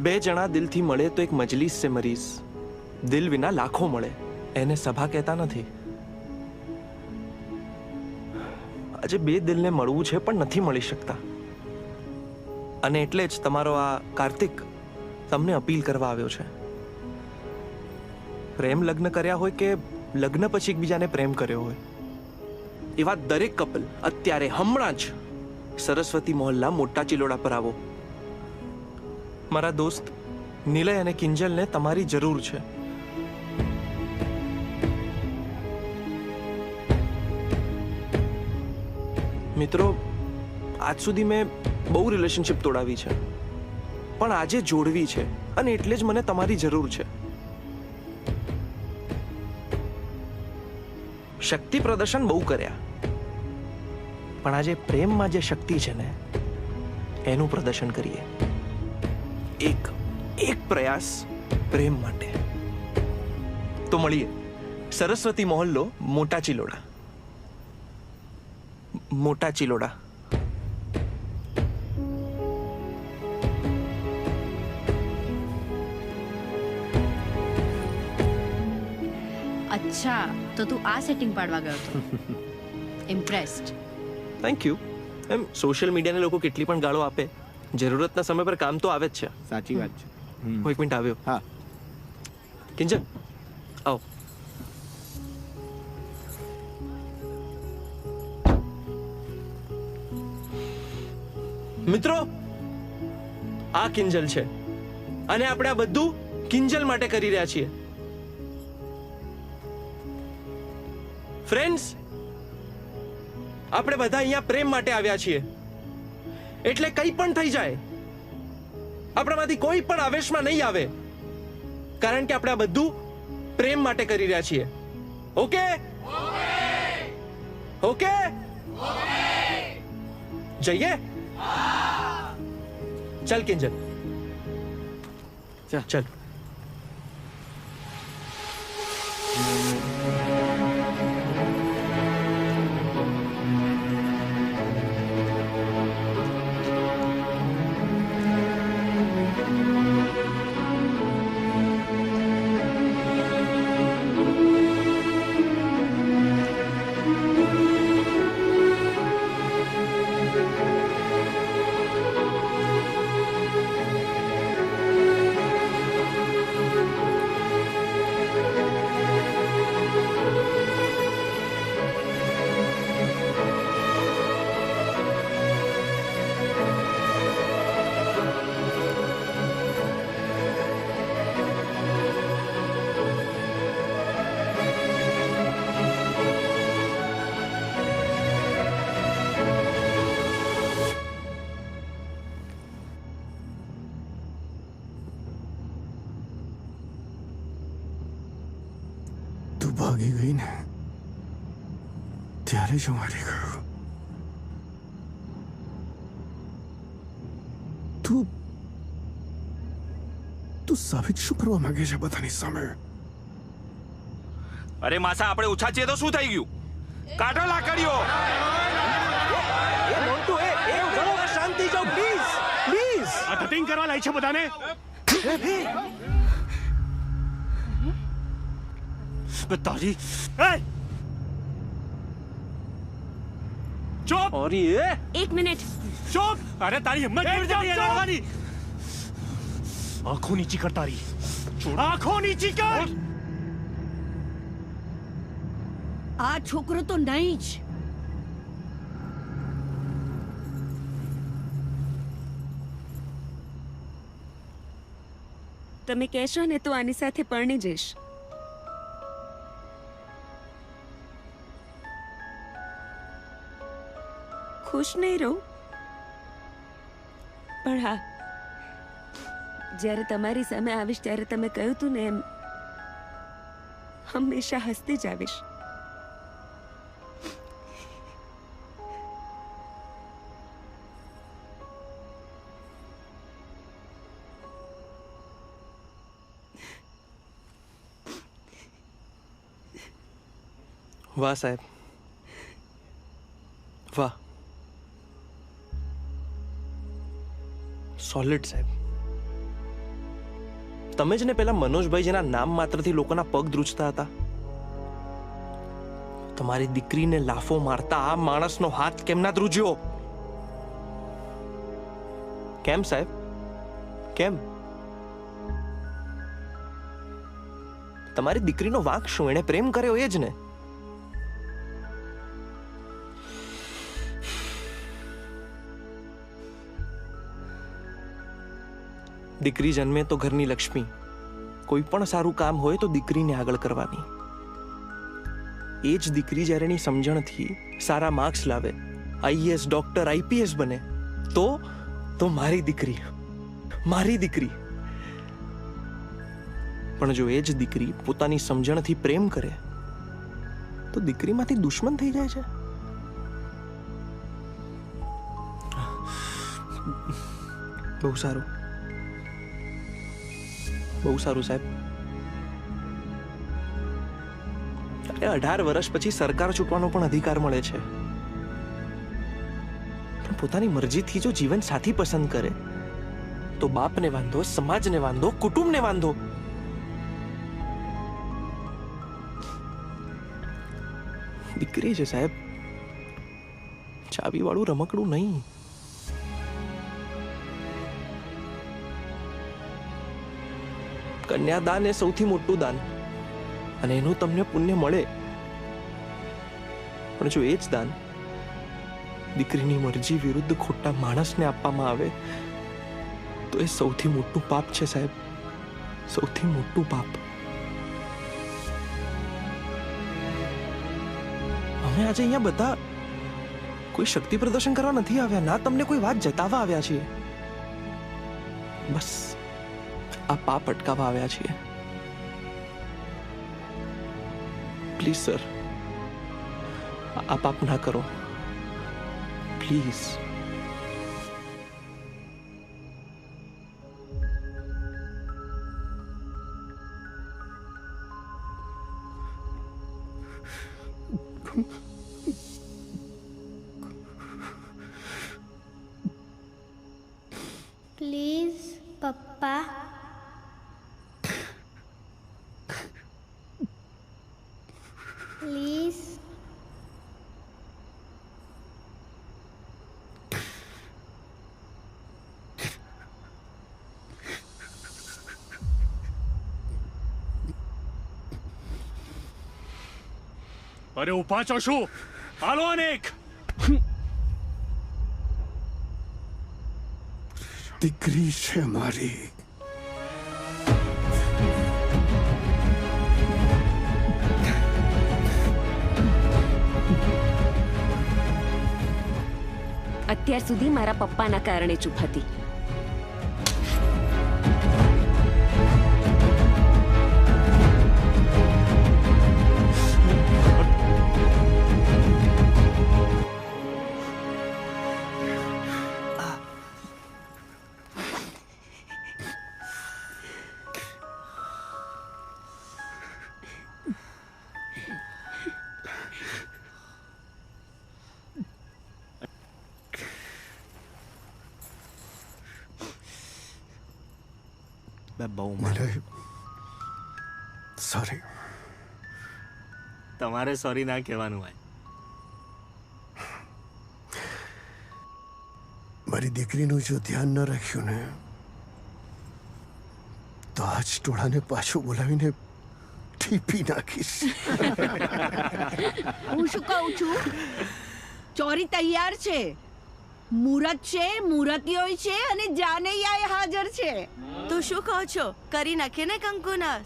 બે જણા દિલથી મળે તો એક મજલિસ સે મરીઝ. દિલ વિના લાખો મળે, એને સભા કહેતા નથી. આજે બે દિલને મળવું છે પણ નથી મળી શકતા. અને એટલે જ તમારો આ કાર્તિક તમને અપીલ કરવા આવ્યો છે. પ્રેમ લગ્ન કર્યા હોય કે લગ્ન પછી એકબીજાને પ્રેમ કર્યો હોય, એવા દરેક કપલ અત્યારે હમણાં જ સરસ્વતી મોહલ્લા મોટા ચિલોડા પર આવો. મારા દોસ્ત નિલય અને કિંજલને તમારી જરૂર છે. મિત્રો, આજ સુધી મેં બહુ રિલેશનશિપ તોડાવી છે, પણ આજે જોડવી છે. અને એટલે જ મને તમારી જરૂર છે. શક્તિ પ્રદર્શન બહુ કર્યા, પણ આજે પ્રેમમાં જે શક્તિ છે ને, એનું પ્રદર્શન કરીએ. એક પ્રયાસ પ્રેમ માટે. તો મળીએ સરસ્વતી મોહલ્લો મોટા ચિલોડા. અચ્છા, તો તું આ સેટિંગ પાડવા ગયો હતો. ઇમ્પ્રેસ્ડ. Thank you. એમ સોશિયલ મીડિયાને લોકો કેટલી પણ ગાળો આપે, જરૂરતના સમય પર કામ તો આવે જ છે. સાચી વાત છે. હું 1 મિનિટ આવ્યો. હા કિંજલ, આવો. મિત્રો, આ કિંજલ છે અને આપણે આ બધું કિંજલ માટે કરી રહ્યા છીએ. ફ્રેન્ડ્સ, આપણે બધા અહીંયા પ્રેમ માટે આવ્યા છીએ. એટલે કંઈ પણ થઈ જાય, આપણામાંથી કોઈ પણ આવેશમાં નહીં આવે, કારણ કે આપણે આ બધું પ્રેમ માટે કરી રહ્યા છીએ. ઓકે? ઓકે? જઈએ? ચલ કિંજલ, ચલ. ભાગી ગઈ ને ત્યારે જ મારી ગયો. તું સાબિત શું કરવા માંગે છે બધાની સામે? અરે માસા, આપણે ઓછા છીએ તો શું થઈ ગયું? કાઢો લાકડીઓ. શાંતિ જાઓ પ્લીઝ, પ્લીઝ. આ ધતિંગ કરવા લાય છે બધાને. તારી ચૂપ. અરે એક મિનિટ ચૂપ. અરે તારી હિંમત કેવી રીતે લડવાની? આંખો નીચી કર તારી. આંખો નીચી કર. આ છોકરો તો નહીં જ. તમે કહેશો ને તો આની સાથે પરણી જઈશ. ખુશ નહીં રહું, પણ હા, જ્યારે તમારી સામે આવીશ ત્યારે તમે કહ્યું તું ને એમ હંમેશા હસતી જ આવીશ. વાહ સાહેબ, વાહ. સોલિડ સાહેબ. તમે જ ને પેલા મનોજભાઈ જેના નામ માત્રથી લોકોના પગ ધ્રુજતા હતા, તમારી દીકરીને લાફો મારતા આ માણસનો હાથ કેમ ના ધ્રુજ્યો? કેમ સાહેબ, કેમ? તમારી દીકરીનો વાંક શું? એણે પ્રેમ કર્યો એ જ ને. દીકરી જન્મે તો ઘરની લક્ષ્મી. કોઈ પણ સારું કામ હોય તો દીકરીને આગળ કરવાની. એ જ દીકરી જ્યારે એની સમજણથી સારા માર્ક્સ લાવે, આઈએએસ, ડોક્ટર, આઈપીએસ બને, તો મારી દીકરી, મારી દીકરી. પણ જો એ જ દીકરી પોતાની સમજણથી પ્રેમ કરે તો દીકરીમાંથી દુશ્મન થઈ જાય છે. બહુ સારું, બહુ સારું સાહેબ. 18 વર્ષ પછી સરકાર ચૂંટવાનો પણ અધિકાર મળે છે, પણ પોતાની મરજીથી જો જીવન સાથી પસંદ કરે તો બાપને વાંધો, સમાજને વાંધો, કુટુંબને વાંધો. દીકરી છે સાહેબ, ચાવી વાળું રમકડું નહીં. કન્યાદાન એ સૌથી મોટું દાન, અને એનું તમને પુણ્ય મળે. પણ જો એ જ દાન દીકરીની મરજી વિરુદ્ધ ખોટા માણસને આપવામાં આવે તો એ સૌથી મોટું પાપ છે સાહેબ, સૌથી મોટું પાપ. અમે આજે અહીંયા બધા કોઈ શક્તિ પ્રદર્શન કરવા નથી આવ્યા, ના તમને કોઈ વાત જતાવવા આવ્યા છીએ. બસ આ પાપ અટકાવવા આવ્યા છીએ. પ્લીઝ સર, આ પાપ ના કરો પ્લીઝ. પ્લીઝ પપ્પા, પ્લીઝ. અરે ઉભા છો શું? હાલો અનેક. દીકરી છે મારી. અત્યાર સુધી મારા પપ્પાના કારણે ચૂપ હતી. સોરી. તમારે સોરી ના કહેવાનું હોય. મારી દીકરીનું જો ધ્યાન ન રાખ્યું ને તો આજ ટોળાને પાછું બોલાવીને ઠીપી નાખીશ. હું શું કહું છું, ચોરી તૈયાર છે, મુહૂર્ત છે, મુહૂર્તીઓ છે અને જાનૈયા હાજર છે. તું શું કહો છો? કરી નાખીએ ને કંકુના.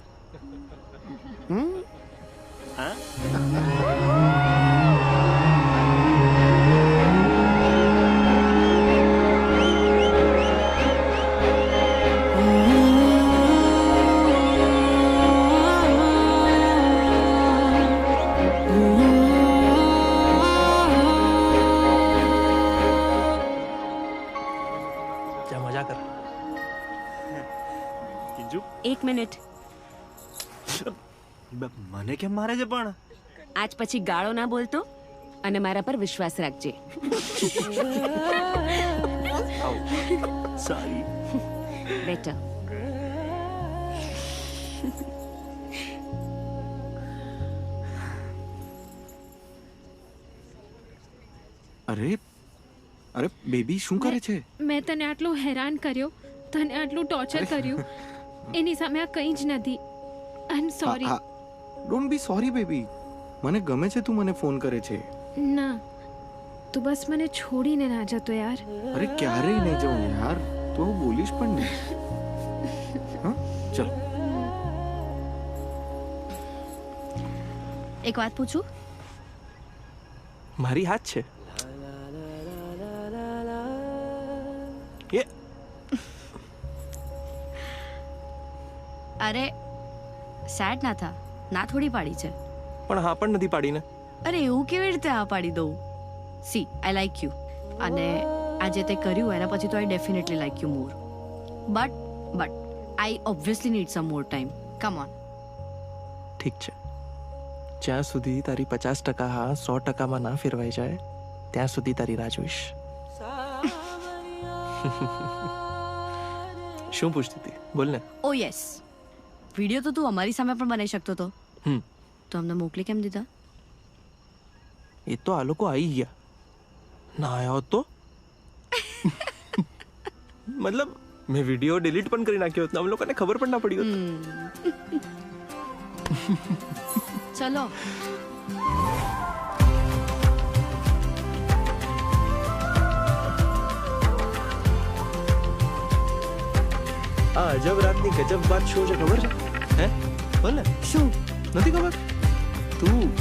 મજા કર. એક મિનિટ. મને કેમ મારે છે પણ? આજ પછી ગાળો ના બોલતો અને મારા પર વિશ્વાસ રાખજે. સોરી. બેટા. અરે અરે બેબી શું કરે છે? મેં તને આટલું હેરાન કર્યો, તને આટલું ટોર્ચર કર્યું, એની સામે આ કંઈ જ નથી. I am sorry. Don't be sorry baby. મને ગમે છે તું મને ફોન કરે છે. ના, તું બસ મને છોડીને ના જતો યાર. અરે ક્યારેય નહીં જાઉં યાર, તું આવું બોલીશ પણ નહીં. હા ચલ. એક વાત પૂછું? મારી હાથ છે. અરે સેડ ના થા, ના થોડી પાડી છે. પણ હા પણ નથી પાડી ને. અરે એવું કેવી રીતે હા પાડી દઉં? સી, આઈ લાઈક યુ અને આજે તે કર્યું એના પછી તો I definitely like you more. But I obviously need some more time. Come on. ઠીક છે, જ્યાં સુધી તારી 50% હા 100%માં ના ફેરવાઈ જાય ત્યાં સુધી તારી રાહ જોઈશ. શું પૂછતી હતી? બોલ ને. ઓ યસ, વિડીયો તો તું અમારી સામે પણ બનાવી શકતો હતો. તો અમને મોકલી કેમ દીધા? એ તો આ લોકો આવી ગયા, ના આવ્યા હોત તો મતલબ મેં વિડીયો ડિલીટ પણ કરી નાખ્યો હોત, અમ લોકોને ખબર પણ ના પડી હોત. ચલો. આ અજબ રાતની ગજબ વાત શું છે ખબર છે? હે બોલ ને. શું નથી ખબર? તું